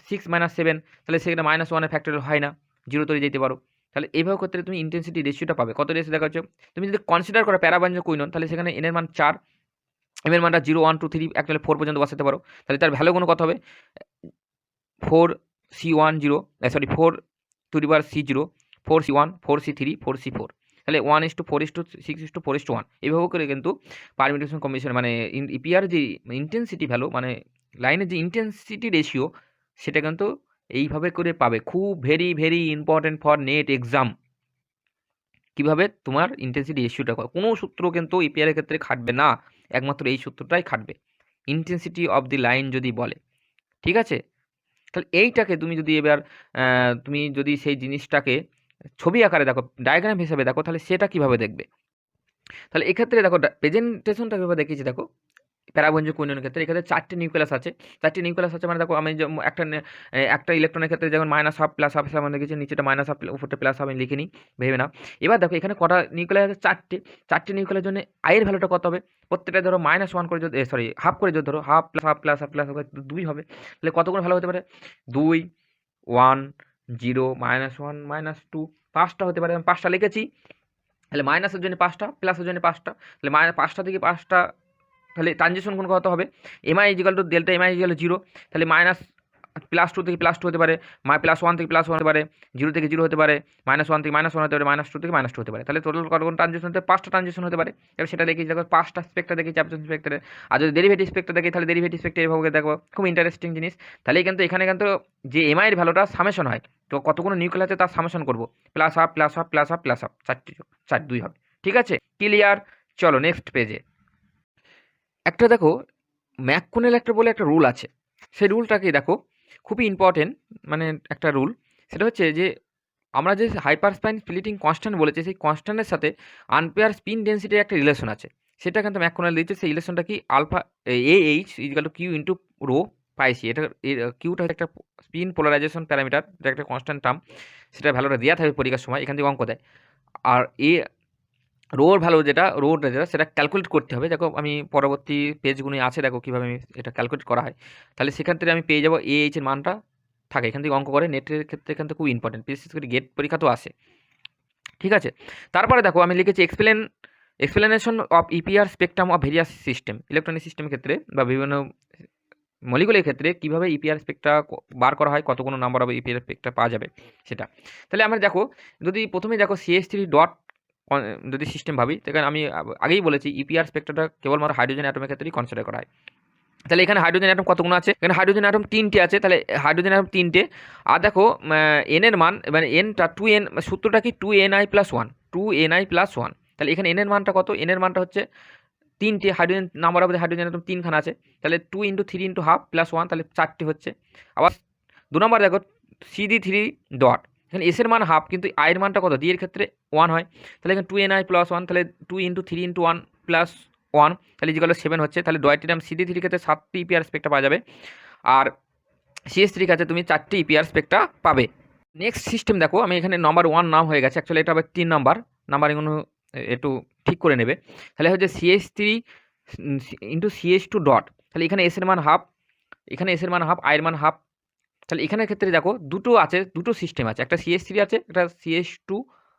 6 - 7, তাহলে সেখানে -1 এর ফ্যাক্টরিয়াল হয় না, 0 তৈরি যেতে পারো। তাহলে এইভাবে করতে তুমি ইন্টেন্সিটি রেশিওটা পাবে, কত রেশিও দেখা যাচ্ছে। তুমি যদি কনসিডার করো প্যারাবেঞ্জো কুইনন তাহলে সেখানে n এর মান 4, এম এর মানটা 0 1 2 3 একটা 4 পর্যন্ত বসাতে পারো, তাহলে তার ভ্যালুগুলো কত হবে, 4C10 sorry 4 two the power C0, 4C1, 4C3, 4C4, তাহলে 1:4:6:4:1, এইভাবে করে কিন্তু পারমিটেশন কম্বিনেশন মানে ইপিআর যে ইন্টেন্সিটি ভ্যালু মানে লাইনের যে ইন্টেন্সিটি রেশিও সেটা কিন্তু এইভাবে করে পাবে। খুব very very important for net exam, কীভাবে তোমার ইন্টেন্সিটি রেশিওটা কোনো সূত্র কিন্তু ইপিআরের ক্ষেত্রে খাটবে না, একমাত্র এই সূত্রটাই খাটবে ইন্টেন্সিটি অফ দি লাইন যদি বলে, ঠিক আছে। তাহলে এইটাকে তুমি যদি এবার তুমি যদি সেই জিনিসটাকে ছবি আকারে দেখো, ডায়াগ্রাম হিসাবে দেখো, তাহলে সেটা কীভাবে দেখবে। তাহলে এক্ষেত্রে দেখো প্রেজেন্টেশনটা কীভাবে দেখিয়েছি দেখো, প্যারাবেঞ্জো কুইননের ক্ষেত্রে এক্ষেত্রে 4টে নিউক্লিয়াস আছে, 4টে নিউক্লিয়াস আছে মানে দেখো আমি একটা ইলেকট্রনের ক্ষেত্রে যেমন -1/2 +1/2 হিসাবে আমরা দেখেছি, নিচেটা -1/2 উপরটা প্লাস আমি লিখে নিই, ভেবে নাও। এবার দেখো এখানে কটা নিউক্লিয়াস আছে, 4টে নিউক্লিয়াসের জন্য আই এর ভ্যালুটা কত হবে, প্রত্যেকটা ধরো -1 করে যদি সরি হাফ করে যদি ধরো half plus half plus half plus 2 হবে, তাহলে কতগুলো ভালো হতে পারে, 2 1 0 -1 -2, 5টা হতে পারে, আমি 5টা লিখেছি। তাহলে মাইনাসের জন্য 5টা, প্লাসের জন্য 5টা, তাহলে 5টা থেকে 5টা, তাহলে ট্রানজিশন কোন কত হবে, MI is equal to delta MI is equal 0, তাহলে +2 থেকে +2 হতে পারে, +1 থেকে +1 হতে পারে, 0 থেকে 0 হতে পারে, -1 থেকে -1 হতে পারে, -2 থেকে -2 হতে পারে, তাহলে টোটাল কত ট্রানজিশন হতে 5টা ট্রানজিশন হতে পারে। এবার সেটা দেখি দেখো 5টা স্পেক্ট্রা দেখি অ্যাবজর্পশন স্পেক্ট্রে, আর যদি ডেরিভেটিভ স্পেক্ট্রা দেখি তাহলে ডেরিভেটিভ স্পেক্ট্রা এভাবে দেখো, খুব ইন্টারেস্টিং জিনিস। তাহলে কিন্তু এখানে কিন্তু যে এমআই এর ভ্যালুটা সামেশন হয়, তো কতগুলো নিউক্লিয়াস আছে তার সামেশন করবো, +1 +1 +1 +1 4 2 হবে, ঠিক আছে, ক্লিয়ার। চলো নেক্সট পেজে একটা দেখো ম্যাককুনেল একটা বলে একটা রুল আছে, সেই রুলটাকে দেখো খুবই ইম্পর্টেন্ট, মানে একটা রুল। সেটা হচ্ছে যে আমরা যে হাইপার স্পাইন স্প্লিটিং কনস্ট্যান্ট বলেছি, সেই কনস্ট্যান্টের সাথে আনপেয়ার স্পিন ডেন্সিটির একটা রিলেশন আছে। সেটা কিন্তু ম্যাককোনেল দিয়েছে। সেই রিলেশনটা কি alpha H equal to Q into rho pi C. এটা কিউটা হচ্ছে একটা স্পিন পোলারাইজেশন প্যারামিটার, যেটা একটা কনস্ট্যান্ট টার্ম। সেটা ভ্যালুটা দেওয়া থাকবে পরীক্ষার সময়, এখান থেকে অঙ্ক দেয়। আর রোর ভ্যালু যেটা সেটা ক্যালকুলেট করতে হবে। দেখো আমি পরবর্তী পেজগুলো আছে, দেখো কীভাবে আমি এটা ক্যালকুলেট করা হয়। তাহলে সেখান থেকে আমি পেয়ে যাবো এইচ এর মানটা থাকে। এখান থেকে অঙ্ক করে নেটের ক্ষেত্রে এখান থেকে খুব ইম্পর্টেন্ট, বিশেষ করে গেট পরীক্ষা তো আসে। ঠিক আছে, তারপরে দেখো আমি লিখেছি explanation of EPR spectrum of various system. Electronic সিস্টেমের ক্ষেত্রে বা বিভিন্ন মলিকুলের ক্ষেত্রে কীভাবে ইপিআর স্পেকটা বার করা হয়, কতগুলো নাম্বার অফ ইপিআর স্পেকটা পাওয়া যাবে সেটা। তাহলে আমরা দেখো, যদি প্রথমে দেখো CH3 ডট যদি সিস্টেম ভাবি, সেখানে আমি আগেই বলেছি ইপিআর স্পেকট্রাটা কেবলমাত্র হাইড্রোজেন অ্যাটমের ক্ষেত্রেই কনসিডার করা হয়। তাহলে এখানে হাইড্রোজেন অ্যাটম কতগুলো আছে? এখানে হাইড্রোজেন অ্যাটম 3টে আছে। তাহলে হাইড্রোজেন অ্যাটম 3টে। আর দেখো এন এর মান, মানে এনটা 2n, সূত্রটা কি 2ni+1, 2ni+1। তাহলে এখানে এন এর মানটা কত? এন এর মানটা হচ্ছে 3টে। Hydrogen number of hydrogen atom 3খানা আছে। তাহলে 2 × 3 × হাফ +1, তাহলে 4টে হচ্ছে। আবার 2 নম্বর দেখো CD3 ডট, এখানে এস এর মান হাফ, কিন্তু আই এর মানটা কত? ডি এর ক্ষেত্রে 1 হয়। তাহলে এখানে 2ni+1, তাহলে 2 × 3 × 1 +1, তাহলে ইজিক্যাল 7 হচ্ছে। তাহলে ডয়টিনাম CD3 ক্ষেত্রে 7টি ইপিআর স্পেকটা পাওয়া যাবে, আর CH3 কাছে তুমি 4টি ইপিআর স্পেকটা পাবে। নেক্সট সিস্টেম দেখো, আমি এখানে নাম্বার 1 নাম হয়ে গেছে, অ্যাকচুয়ালি এটা আবার 3 নাম্বার, নাম্বারিংগুলো একটু ঠিক করে নেবে। তাহলে হচ্ছে CH3 × CH2 ডট, তাহলে এখানে এস এর মান হাফ, এখানে এস এর মান হাফ, আই এর মান হাফ। তাহলে এখানের ক্ষেত্রে দেখো দুটো আছে, দুটো সিস্টেম আছে, একটা CH3 আছে, একটা CH2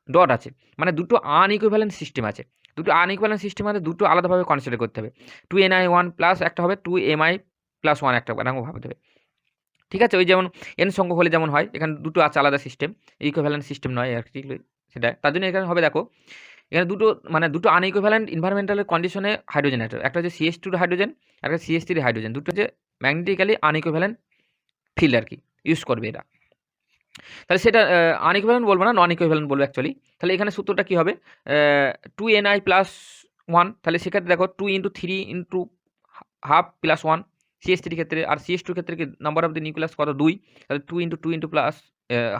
ডট আছে, মানে দুটো আনইকুইভ্যালেন্ট সিস্টেম আছে। দুটো আনইকুইভ্যালেন্ট সিস্টেম মানে দুটো আলাদাভাবে কনসিডার করতে হবে। 2ni1 প্লাস একটা হবে 2mi+1 একটা এরকম ভাবতে হবে। ঠিক আছে, ওই যেমন এন সংখ্যক হলে যেমন হয়, এখানে দুটো আছে আলাদা সিস্টেম, ইকুইভ্যালেন্ট সিস্টেম নয় আর কি সেটা। তার জন্য এখানে হবে দেখো, এখানে দুটো মানে দুটো আনইকুইভ্যালেন্ট এনভায়রনমেন্টাল কন্ডিশনে হাইড্রোজেন অ্যাটম, একটা হচ্ছে CH2 হাইড্রোজেন, একটা CH3 হাইড্রোজেন, দুটো হচ্ছে ম্যাগনেটিক্যালি আনইকুইভ্যালেন্ট ফিল্ড আর কি ইউজ করবে এরা। তাহলে সেটা আনইকুইভ্যালেন্ট বলবো না, নন ইকুইভ্যালেন্ট বলবো অ্যাকচুয়ালি। তাহলে এখানে সূত্রটা কী হবে? 2ni+1, তাহলে সেক্ষেত্রে দেখো 2 × 3 × হাফ +1 CH3 ক্ষেত্রে, আর CH2 ক্ষেত্রে কি নাম্বার অফ দি নিউক্লিয়াস কত? 2, তাহলে 2 × 2 × প্লাস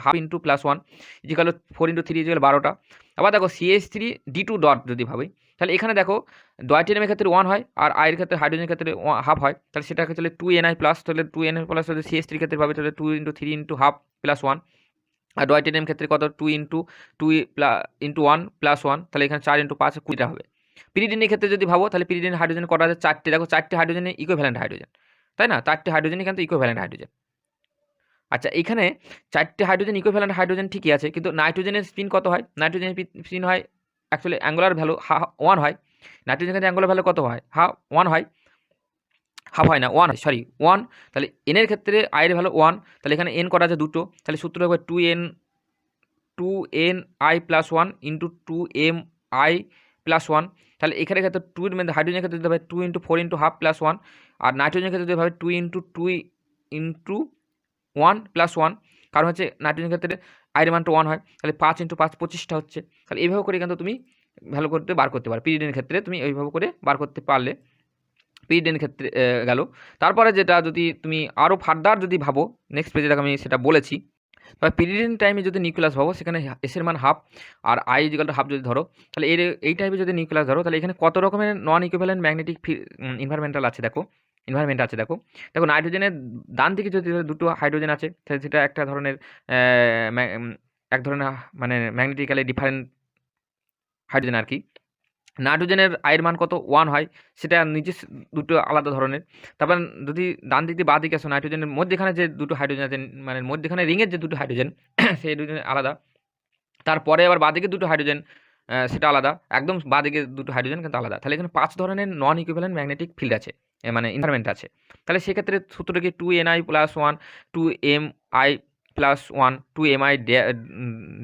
হাফ × +1 ইজিক্যাল 4 × 3 ইজিক্যাল 12টা। আবার দেখো CH3 D2 ডট যদি ভাবি, তাহলে এখানে দেখো ডয়টেনিয়ামের ক্ষেত্রে 1 হয়, আর আয়ের ক্ষেত্রে হাইড্রোজেনের ক্ষেত্রে হাফ হয়। তাহলে সেটা ক্ষেত্রে 2ni+, তাহলে 2ni+ যদি CH3 ক্ষেত্রে পাবে, তাহলে 2 × 3 × হাফ +1। আর ডয়টেনিয়াম ক্ষেত্রে কত? 2 × 2 × 1 +1, তাহলে এখানে 4 × 5 20টা হবে। পিরিডিনের ক্ষেত্রে যদি ভাবো, তাহলে পিরিডিন হাইড্রোজেন কটা আছে? 4টে। দেখো 4টে হাইড্রোজেনে ইকুইভ্যালেন্ট হাইড্রোজেন, তাই না? 4টে হাইড্রোজেনই কিন্তু ইকুইভ্যালেন্ট হাইড্রোজেন। আচ্ছা, এখানে 4টে হাইড্রোজেন ইকুইভ্যালেন্ট হাইড্রোজেন ঠিকই আছে, কিন্তু নাইট্রোজেনের স্পিন কত হয়? নাইট্রোজেনের স্পিন হয় অ্যাকচুয়ালি অ্যাঙ্গুলার ভ্যালু 1 হয়। নাইট্রোজেনের ক্ষেত্রে অ্যাঙ্গুলার ভ্যালু কত হয়? 1 হয়, হাফ হয় না, 1 হয়, সরি 1। তাহলে এনের ক্ষেত্রে আই এর ভ্যালু 1, তাহলে এখানে এন কটা আছে? দুটো। তাহলে সূত্র হবে 2ni+1 × 2mi+1। তাহলে এখানে ক্ষেত্রে 2 এর মধ্যে হাইড্রোজেনের ক্ষেত্রে দিতে হবে 2 × 4 × হাফ +1, আর নাইট্রোজেনের ক্ষেত্রে দিতে হবে 2 × 2 × 1 +1, কারণ হচ্ছে নাইট্রোজেনের ক্ষেত্রে আয়ের মানটা 1 হয়। তাহলে 5 × 5 25টা হচ্ছে। তাহলে এইভাবে করে কিন্তু তুমি ভালো করতে বার করতে পারো। পিরিডিনের ক্ষেত্রে তুমি এইভাবে করে বার করতে পারলে পিরিডিনের ক্ষেত্রে গেল। তারপরে যেটা যদি তুমি আরও ফার্দার যদি ভাবো, নেক্সট পেজে দেখো আমি সেটা বলেছি। তবে পিরিডিন টাইমে যদি নিউক্লিয়াস ভাবো, সেখানে এস এর মান হাফ, আর আই ইজিক্যাল টু হাফ যদি ধরো, তাহলে এই টাইপে যদি নিউক্লিয়াস ধরো, তাহলে এখানে কত রকমের নন ইকুইভ্যালেন্ট ম্যাগনেটিক এনভায়রনমেন্টাল আছে দেখো, এনভায়রনমেন্ট আছে দেখো। দেখো নাইট্রোজেনের ডান দিকে যদি দুটো হাইড্রোজেন আছে, তাহলে সেটা একটা ধরনের এক ধরনের মানে ম্যাগনেটিক্যালি ডিফারেন্ট হাইড্রোজেন আর কি। নাইট্রোজেনের আয়ের মান কত? 1 হয়, সেটা নিচে দুটো আলাদা ধরনের। তারপর যদি ডান দিক দিয়ে বাঁ দিকে আসো, নাইট্রোজেনের মধ্যেখানে যে দুটো হাইড্রোজেন আছে, মানে মধ্যেখানে রিংয়ের যে দুটো হাইড্রোজেন সেই দুটো আলাদা। তারপরে আবার বাঁ দিকে দুটো হাইড্রোজেন, সেটা আলাদা। একদম বাঁ দিকে দুটো হাইড্রোজেন কিন্তু আলাদা। তাহলে এখানে 5 ধরনের নন ইকুইভ্যালেন্ট ম্যাগনেটিক ফিল্ড আছে, মানে এনভায়রনমেন্ট আছে। তাহলে সেক্ষেত্রে সূত্রটা কি 2ni+1 2mi+1 2mi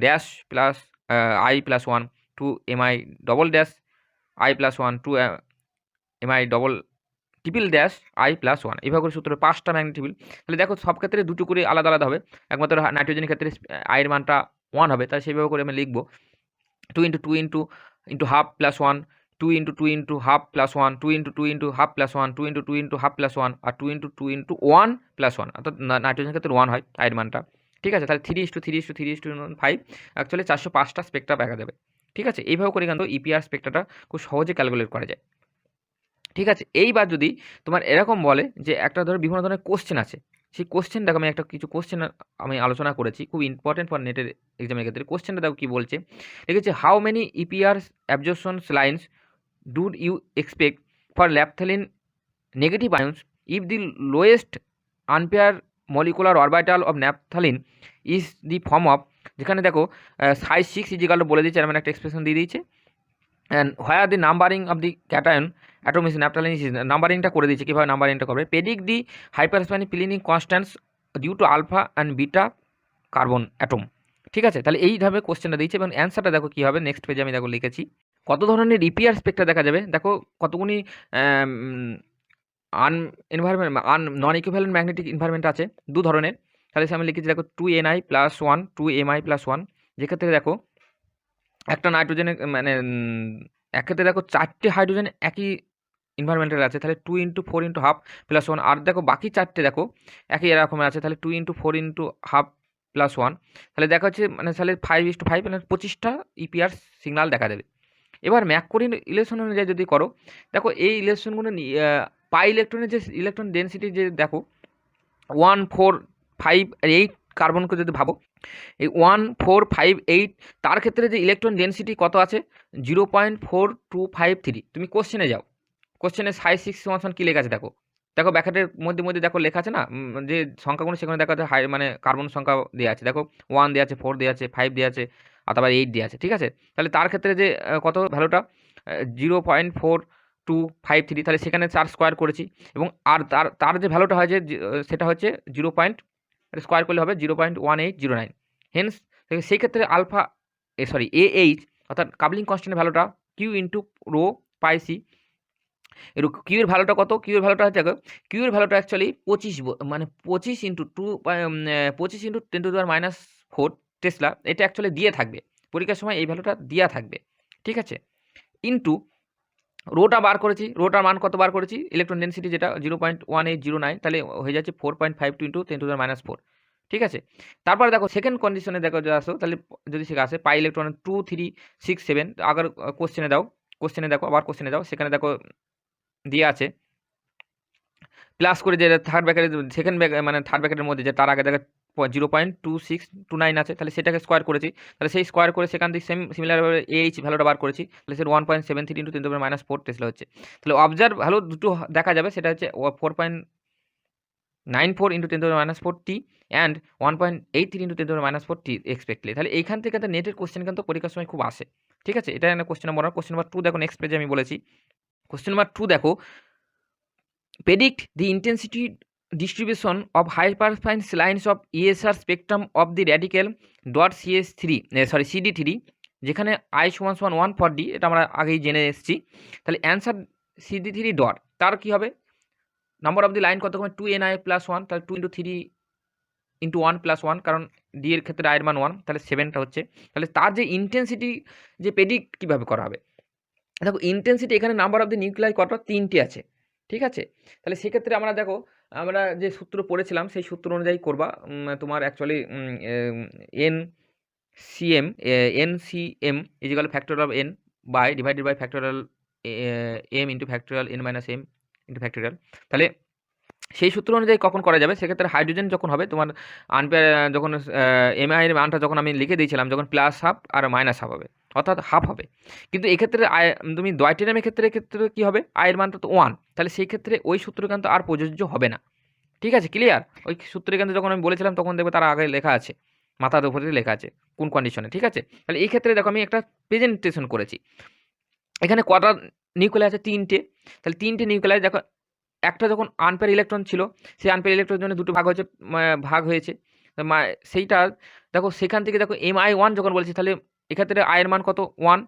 dash plus i+1 2mi double dash i+1 2mi double triple dash i+1, এইভাবে করে সূত্র 5টা ম্যাগনেটিক ফিল্ড। তাহলে দেখো সব ক্ষেত্রে দুটো করে আলাদা আলাদা হবে। একমাত্র নাইট্রোজেনের ক্ষেত্রে আয়ের মানটা 1 হবে, তাই সেইভাবে করে আমি লিখবো 2 × 2 × half +1 2 into 2 into half plus 1, 2 into 2 into half plus 1, 2 into 2 into half plus 1, আর 2 ইন্টু 2 ইন্টু 1 প্লাস 1, অর্থাৎ নাইট্রোজেনের ক্ষেত্রে 1 হয় আয়ের মানটা। ঠিক আছে, তাহলে 3:3:3:5 অ্যাকচুয়ালি 405টা স্পেকট্রা দেখা যাবে। ঠিক আছে, এইভাবে করে কিন্তু ইপিআর স্পেকট্রাটা খুব সহজে ক্যালকুলেট করা যায়। ঠিক আছে, এইবার যদি তোমার এরকম বলে যে একটা ধরো বিভিন্ন ধরনের কোশ্চেন আছে, সেই কোশ্চেন দেখো আমি একটা কিছু কোশ্চেন আমি আলোচনা করেছি, খুব ইম্পর্টেন্ট ফর নেটের এক্সামের ক্ষেত্রে। কোশ্চেনটা দেখো কী বলছে, লিখেছে how many EPR absorption lines do you expect for naphthalene negative ions if the lowest unpaired molecular orbital of naphthalene is the form of, যেখানে দেখো সাইজ 6 ইজিকাল বলে দিয়েছে, এরকম একটা এক্সপ্রেশন দিয়ে দিয়েছে, and where the numbering of the cation atom is naphthalene is, নাম্বারিংটা করে দিয়েছে, কীভাবে নাম্বারিংটা করবে, predict the hypersonic cleaning constants due to alpha and beta carbon atom. ঠিক আছে, তাহলে এইভাবে কোশ্চেনটা দিয়েছে এবং অ্যান্সারটা দেখো কী হবে, নেক্সট পেজে আমি দেখো লিখেছি। কত ধরনের ইপিআর স্পেকট্রা দেখা যাবে, দেখো কতগুলি নন ইকুইভ্যালেন্ট ম্যাগনেটিক এনভায়রনমেন্ট আছে 2 ধরনের। তাহলে আমি লিখেছি দেখো 2ni+1 2mi+1, যেক্ষেত্রে দেখো একটা নাইট্রোজেনের মানে একক্ষেত্রে দেখো 4টে হাইড্রোজেন একই এনভায়রনমেন্টের আছে, তাহলে 2 ইন্টু 4 ইন্টু হাফ প্লাস 1, আর দেখো বাকি 4টে দেখো একই এরকমের আছে, তাহলে 2 ইন্টু 4 ইন্টু হাফ প্লাস 1, তাহলে দেখা হচ্ছে মানে তাহলে 5:5 মানে 25টা ইপিআর সিগনাল দেখা দেবে। এবার ম্যাককুরিন ইলেকট্রন অনুযায়ী যদি করো, দেখো এই ইলেকট্রনগুলো পাই ইলেকট্রনের যে ইলেকট্রন ডেনসিটি যে দেখো 1 4 5 8 কার্বনকে যদি ভাবো, এই 1 4 5 8 তার ক্ষেত্রে যে ইলেকট্রন ডেনসিটি কত আছে 0.4253। তুমি কোশ্চেনে যাও, কোশ্চেনে সাইজ 6 কী লেখা আছে দেখো, দেখো ব্যাকেটের মধ্যে মধ্যে দেখো লেখা আছে না, যে সংখ্যাগুলো সেখানে দেখা যায় মানে কার্বন সংখ্যা দেওয়া আছে, দেখো 1 দেওয়া আছে, 4 দেওয়া আছে, 5 দেওয়া আছে, অথবা 8 দেওয়া আছে। ঠিক আছে, তাহলে তার ক্ষেত্রে যে কত ভ্যালুটা 0.4253, তাহলে সেখানে 4 স্কোয়ার করেছি, এবং আর তার তার যে ভ্যালুটা হয় যে সেটা হচ্ছে 0. স্কোয়ার করলে হবে 0.1809। হেন্স সেই ক্ষেত্রে আলফা AH অর্থাৎ কাবলিং কনস্ট্যান্টের ভ্যালুটা কিউ ইন্টু রো পাই সি। এর কিউ এর ভ্যালুটা কত, কিউ এর ভ্যালুটা হচ্ছে কিউ এর ভ্যালুটা অ্যাকচুয়ালি 25 মানে 25 ইন্টু 25 ইন্টু 10⁻⁴ টেসলা, এটা অ্যাকচুয়ালি দিয়ে থাকবে পরীক্ষার সময়, এই ভ্যালুটা দেওয়া থাকবে। ঠিক আছে, ইন্টু রোটা বার করেছি, রোটার মান কত বার করেছি, ইলেকট্রন ডেনসিটি যেটা 0.1809, তাহলে হয়ে যাচ্ছে 4.52 ইন্টু 10⁻⁴। ঠিক আছে, তারপরে দেখো সেকেন্ড কন্ডিশনে দেখো যে আসো, তাহলে যদি সেটা আসে পাই ইলেকট্রন 2 3 6 7, আবার কোশ্চেনে দাও, কোশ্চেনে দেখো আবার কোশ্চেনে যাও, সেখানে দেখো দিয়ে আছে প্লাস করে যে থার্ড ব্র্যাকেটের সেকেন্ড মানে থার্ড ব্র্যাকেটের মধ্যে যে তার আগে দেখো 0.2629 আছে, তাহলে সেটাকে স্কোয়ার করেছি, তাহলে সেই স্কোয়ার করে সেখান থেকে সিমিলারভাবে এইচ ভ্যালুটা বার করেছি, তাহলে সেটা 1.73 ইন্টু 10⁻⁴ টেসলা হচ্ছে। তাহলে অবজার্ভ ভ্যালু দুটো দেখা যাবে, সেটা হচ্ছে 4.94 ইন্টু 10⁻⁴ টি অ্যান্ড 1.83 ইন্টু 10⁻⁴ টি এক্সপেক্টলি। তাহলে এইখান থেকে একটা নেটের কোশ্চেন কিন্তু পরীক্ষার সময় খুব আসে। ঠিক আছে, এটা একটা কোশ্চেন নাম্বার 1। কোশ্চেন নাম্বার 2 দেখো, নেক্সট পেজে আমি বলেছি। কোশ্চেন নাম্বার 2 দেখো, predict the intensity distribution of hyperfine lines of ESR spectrum of the radical dot CD3, যেখানে I = 1 for D, এটা আমরা আগেই জেনে এসেছি। তাহলে অ্যান্সার CD3 ডট, তার কী হবে, নাম্বার অফ দি লাইন কত হবে 2ni+1, তাহলে 2 ইন্টু 3 ইন্টু 1 + 1, কারণ ডি এর ক্ষেত্রে আয়ের মান 1, তাহলে 7টা হচ্ছে। তাহলে তার যে ইন্টেন্সিটি যে প্রেডিক্ট কীভাবে করা হবে, দেখো ইন্টেন্সিটি এখানে নাম্বার অফ দি নিউক্লিয়াই কত 3টে আছে। ঠিক আছে, তাহলে সেক্ষেত্রে আমরা দেখো আমরা যে সূত্র পড়েছিলাম সেই সূত্র অনুযায়ী করবা, তোমার actually NCM is equal factorial of n by divided by factorial m into factorial n - m into factorial. তাহলে সেই সূত্র অনুযায়ী কখন করা যাবে, সেক্ষেত্রে হাইড্রোজেন যখন হবে তোমার আনপেয়ার, যখন এমআই এর মানটা যখন আমি লিখে দিয়েছিলাম, যখন +½ আর -½ হবে, অর্থাৎ হাফ হবে। কিন্তু এক্ষেত্রে তুমি ডয়টেরিয়ামের ক্ষেত্রে কী হবে, আয়ের মানটা তো 1, তাহলে সেই ক্ষেত্রে ওই সূত্র কিন্তু আর প্রযোজ্য হবে না। ঠিক আছে, ক্লিয়ার? ওই সূত্রে কিন্তু যখন আমি বলেছিলাম তখন দেখবে তার আগে লেখা আছে, মাথার উপরে লেখা আছে কোন কন্ডিশনে। ঠিক আছে, তাহলে এই ক্ষেত্রে দেখো আমি একটা প্রেজেন্টেশন করেছি, এখানে কটা নিউক্লিয়াস আছে 3টে, তাহলে 3টে নিউক্লিয়াস দেখো, একটা যখন আনপেয়ার ইলেকট্রন ছিল, সেই আনপেয়ার ইলেকট্রনের জন্য দুটো ভাগ হয়েছে, সেইটা দেখো সেখান থেকে দেখো mi1 যখন বলছি, তাহলে এক্ষেত্রে আয়ের মান কত 1,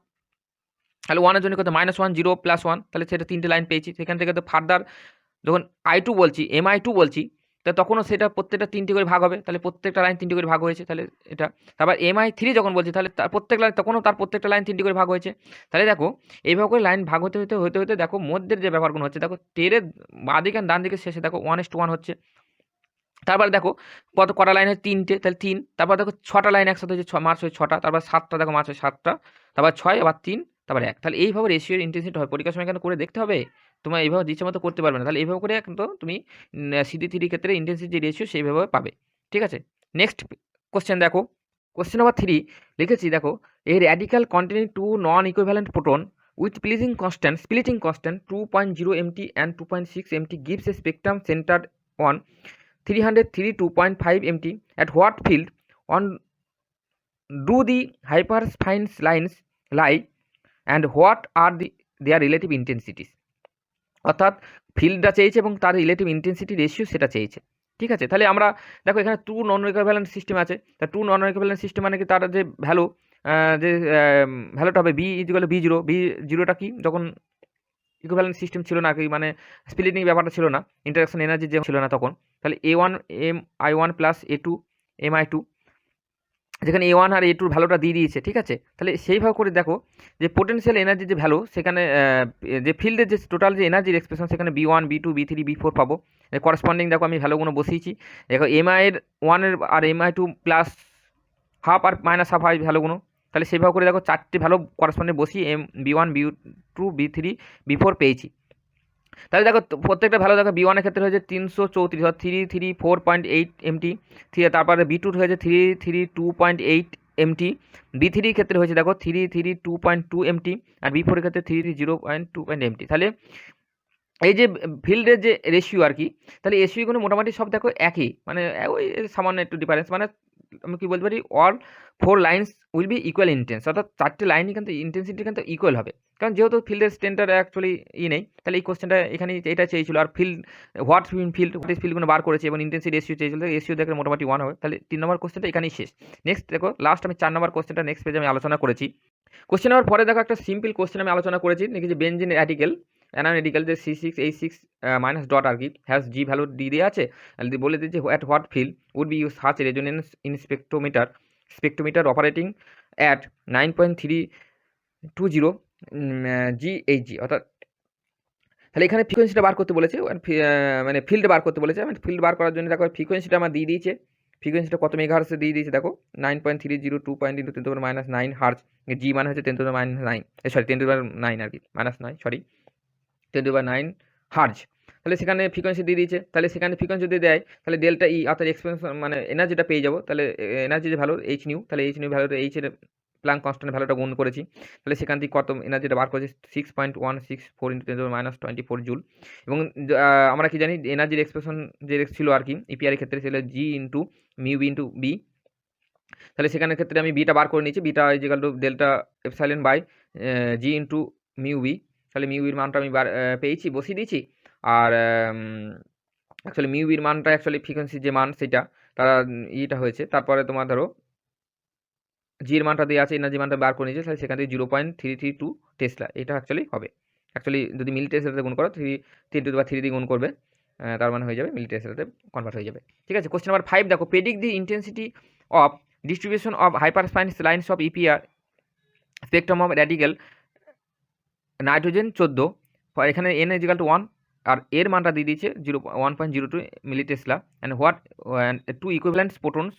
তাহলে 1 এর জন্য কত -1 0 +1, তাহলে সেটা 3টে লাইন পেয়েছি। সেখান থেকে তো ফার্দার যখন I2 বলছি mi2 বলছি, তা তখনও সেটা প্রত্যেকটা 3টি করে ভাগ হবে, তাহলে প্রত্যেকটা লাইন 3টি করে ভাগ হয়েছে, তাহলে এটা। তারপর MI3 যখন বলছি তাহলে তার প্রত্যেক লাইন তখনও তার প্রত্যেকটা লাইন 3টি করে ভাগ হয়েছে। তাহলে দেখো এইভাবে করে লাইন ভাগ হতে দেখো মধ্যের যে ব্যাপারগুলো হচ্ছে, দেখো টেরের বাঁদিকে আর ডান দিকের শেষে দেখো 1:1 হচ্ছে। তারপরে দেখো কটা লাইন হয় 3টে, তাহলে 3। তারপর দেখো 6টা লাইন একসাথে হচ্ছে, মার্চ হয় 6টা, তারপর 7টা দেখো মার্চ হয় 7টা, তারপর 6 আবার 3 তারপর 1। তাহলে এইভাবে রেশিওর ইন্টেন্সিটি হয়। পরীক্ষার সময় এখানে করে দেখতে হবে, তোমার এইভাবে ইচ্ছে মতো করতে পারবে না। তাহলে এইভাবে করে কিন্তু তুমি CD3 ক্ষেত্রে ইন্টেন্সিটি যে রেশিও সেইভাবে পাবে। ঠিক আছে, নেক্সট কোশ্চেন দেখো। কোশ্চেন নাম্বার 3 লিখেছি দেখো, a radical containing two non equivalent proton with splitting constant 2.0 mt and 2.6 mt gives a spectrum centered on 332.5 mt. At what field on do the hyperspine lines lie and what are their relative intensities? অর্থাৎ ফিল্ডটা চেয়েছে এবং তার relative intensity ratio সেটা চেয়েছে। ঠিক আছে, তাহলে আমরা দেখো এখানে টু নন ইকুইভ্যালেন্ট সিস্টেম আছে। তা টু নন ইকুইভ্যালেন্ট সিস্টেম মানে কি, তার যে ভ্যালু যে ভ্যালুটা হবে B=B0। B0টা কি, যখন ইকুইভ্যালেন্ট সিস্টেম ছিল না আর কি, মানে স্প্লিটিং ব্যাপারটা ছিল না, ইন্টারাকশন এনার্জি যে ছিল না তখন, তাহলে A1 MI1 plus A2 MI2, যেখানে A1 আর A2 ভ্যালুটা দিয়ে দিয়েছে। ঠিক আছে, তাহলে সেইভাবে করে দেখো যে পোটেনশিয়াল এনার্জি যে ভ্যালু, সেখানে যে ফিল্ডের যে টোটাল যে এনার্জির এক্সপ্রেশন, সেখানে B1 B2 B3 B4 পাবো। করেসপন্ডিং দেখো আমি ভ্যালুগুলো বসিয়েছি। দেখো MI এর 1 এর আর MI2 প্লাস হাফ আর মাইনাস হাফ হয় ভ্যালুগুলো। তাহলে সেইভাবে করে দেখো 4টে ভ্যালু করেসপন্ডিং বসিয়ে B1 B2 B3 B4 পেয়েছি। তাহলে দেখো প্রত্যেকটা ভ্যালু দেখো, B1 এর ক্ষেত্রে হয়েছে 334, 334.8 mt, তারপরে B2 হয়েছে 332.8 mt, B3 এর ক্ষেত্রে হয়েছে দেখো 332.2 mt, আর B4 এর ক্ষেত্রে 330.2 mt। তাহলে এই যে ফিল্ডের যে রেশিও আর কি, তাহলে রেশিওগুলো মোটামুটি সব দেখো একই, মানে ওই সামান্য একটু ডিফারেন্স, মানে আমি কি বলতে পারি, all 4 lines will be equal intense, অর্থাৎ 4টে লাইনই কিন্তু ইন্টেন্সিটি কিন্তু ইকুয়াল হবে। কারণ যেহেতু ফিল্ডের স্ট্রেন্থটার অ্যাকচুয়ালি নেই, তাহলে এই কোশ্চেনটা এখানে এটা চেয়েছিল। আর হোয়াট ফিল্ডগুলো বার করেছে এবং ইন্টেন্সিটি রেশিও চেয়েছিল, রেশিও দেখে মোটামুটি 1 হবে। তাহলে 3 নম্বর কোশ্চেনটা এখানেই শেষ। নেক্সট দেখো লাস্ট আমি 4 নম্বর কোশ্চেনটা নেক্সট পেজে আমি আলোচনা করেছি। কোশ্চেন নাম্বার পরে দেখো একটা সিম্পল কোশ্চেন আমি আলোচনা করেছি, দেখি যে বেনজিন র্যাডিক্যাল অ্যানায়ন র্যাডিক্যাল যে C6H6 মাইনাস ডট আর কি হ্যাজ G ভ্যালু দিয়ে আছে, বলে দিয়েছে at what field would be use such resonance in spectrometer operating at 9.320 GHz। অর্থাৎ তাহলে এখানে ফ্রিকোয়েন্সিটা বার করতে বলেছে, মানে ফিল্ড বার করতে বলেছে। আমি ফিল্ড বার করার জন্য দেখো ফ্রিকোয়েন্সিটা আমার দিয়ে দিয়েছে, ফ্রিকোয়েন্সিটা কত মেগাহার্টজে দিয়ে দিয়েছে দেখো 9.302.10⁻9 হার্জ। G মানে হচ্ছে 10⁻9, সরি 10⁻9 আর কি, -9 সরি 10⁻9 হার্জ। তাহলে সেখানে ফ্রিকোয়েন্সি দিয়ে দিয়েছে, তাহলে সেখানে ফ্রিকোয়েন্সি যদি দেয় তাহলে ডেল্টা ই অর্থাৎ এক্সপেন্স মানে এনার্জিটা পেয়ে যাবো। তাহলে এনার্জি যে ভ্যালু H নিউ, তাহলে H নিউ ভ্যালুটা H এর প্ল্যাঙ্ক কনস্ট্যান্ট ভ্যালুটা গুণ করেছি, তাহলে সেখান থেকে কত এনার্জিটা বার করেছি 6.164 × 10⁻24 জুল। এবং আমরা কি জানি এনার্জির এক্সপ্রেশন যে ছিল আর কি ইপিআর এর ক্ষেত্রে ছিল G into mu B into B. তাহলে সেখানের ক্ষেত্রে আমি বিটা বার করে নিয়েছি, beta is equal to delta epsilon by G into mu B. তাহলে মিউ বির মানটা আমি পেয়েছি, বসিয়ে দিয়েছি। আর অ্যাকচুয়ালি মিউ বির মানটা অ্যাকচুয়ালি ফ্রিকোয়েন্সির যে মান সেটা তারা ইটা হয়েছে। তারপরে তোমার ধরো জি এর মানটা দিয়ে আছে, এনার্জি মানটা বার করে নিয়েছে, তাহলে সেখান থেকে 0.332 টেসলা এটা অ্যাকচুয়ালি হবে। অ্যাকচুয়ালি যদি মিলি টেসলাতে গুণ করো 3 দিয়ে গুণ করবে, তার মানে হয়ে যাবে মিলি টেসলাতে কনভার্ট হয়ে যাবে। ঠিক আছে, কোশ্চেন নাম্বার 5 দেখো, predict the intensity of distribution of hyperfine lines of EPR spectrum of radical nitrogen 14। এখানে n ইজ ইকুয়াল টু 1 আর এর মানটা দিয়ে দিয়েছে 1.02 milli tesla and what 2 equivalent protons.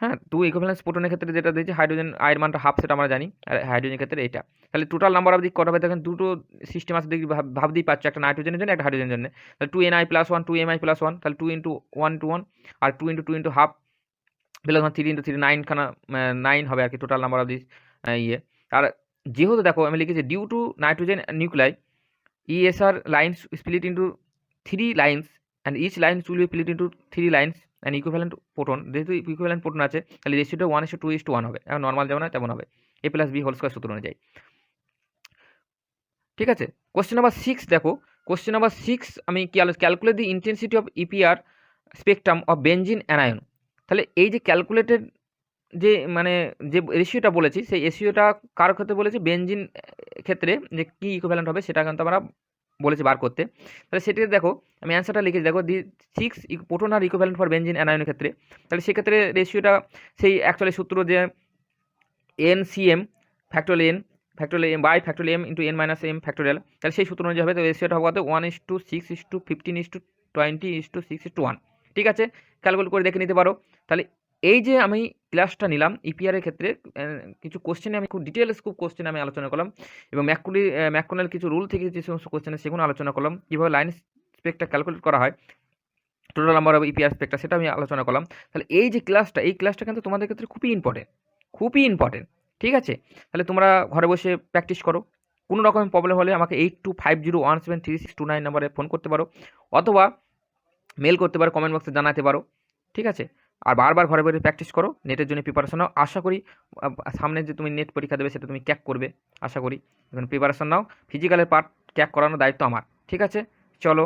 হ্যাঁ, 2 ইকুইভ্যালেন্স প্রোটনের ক্ষেত্রে যেটা দিয়েছে হাইড্রোজেন আয়ের মানটা হাফ, সেটা আমরা জানি, আর হাইড্রোজেনের ক্ষেত্রে এটা। তাহলে টোটাল নাম্বার অফ দিক কত হবে দেখেন, দুটো সিস্টেম আছে দেখি ভাবতেই পারছো, একটা নাইট্রোজেনের জন্য একটা হাইড্রোজেনের জন্য। তাহলে 2Ni+1 2Mi+1, তাহলে 2 × 1 × 1 আর 2 × 2 × হাফ প্লাস 3 × 3 9 খানা 9 হবে আর কি টোটাল নাম্বার অফ দিস ইয়ে। আর যেহেতু দেখো আমি লিখেছি due to nitrogen nuclei ESR lines split into 3 lines and each lines will be split into 3 lines and equivalent proton. যেহেতু ইকুইভ্যালেন্ট প্রোটন আছে তাহলে রেশিওটা 1:2:1 হবে, এখন নর্মাল যেমন হয় তেমন হবে, A+B² সূত্র অনুযায়ী। ঠিক আছে, কোশ্চেন নাম্বার 6 দেখো, কোশ্চেন নাম্বার 6 আমি কি calculate the intensity of EPR spectrum of benzene anion. তাহলে এই যে ক্যালকুলেটেড যে মানে যে রেশিওটা বলেছি, সেই রেশিওটা কার ক্ষেত্রে বলেছি, বেনজিন ক্ষেত্রে যে কি ইকুইভ্যালেন্ট হবে সেটা কিন্তু আমরা বলেছে বার করতে। তাহলে সেটিতে দেখো আমি অ্যান্সারটা লিখেছি, দেখো the 6 proton are equivalent for benzene অ্যানায়নের ক্ষেত্রে। তাহলে সেক্ষেত্রে রেশিওটা সেই অ্যাকচুয়ালি সূত্র যে NCM factorial M by factorial M into n minus M factorial. তাহলে সেই সূত্র অনুযায়ী হবে, তো রেশিওটা হবে কত 1:6:15:20:6:1। ঠিক আছে, ক্যালকুলেট করে দেখে নিতে পারো। তাহলে এই যে আমি ক্লাসটা নিলাম ইপিআর এর ক্ষেত্রে কিছু কোশ্চেনে আমি খুব ডিটেলস কোশ্চেন আমি আলোচনা করলাম, এবং ম্যাককনেল কিছু রুল থেকে যে সমস্ত কোশ্চেন সেগুলো আলোচনা করলাম, কীভাবে লাইন স্পেকটা ক্যালকুলেট করা হয়, টোটাল নাম্বার অফ ইপিআর স্পেকটা সেটা আমি আলোচনা করলাম। তাহলে এই যে ক্লাসটা, এই ক্লাসটা কিন্তু তোমাদের ক্ষেত্রে খুবই ইম্পর্টেন্ট। ঠিক আছে, তাহলে তোমরা ঘরে বসে প্র্যাকটিস করো। কোনো রকম প্রবলেম হলে আমাকে 8250173629 নাম্বারে ফোন করতে পারো, অথবা মেল করতে পারো, কমেন্ট বক্সে জানাতে পারো। ঠিক আছে, আর বারবার ঘরে বসে প্র্যাকটিস করো, নেটের জন্য প্রিপারেশন নাও। আশা করি সামনে যে তুমি নেট পরীক্ষা দেবে সেটা তুমি ক্র্যাক করবে, আশা করি। এখন প্রিপারেশন নাও, ফিজিক্যালের পার্ট ক্র্যাক করানোর দায়িত্ব আমার। ঠিক আছে, চলো।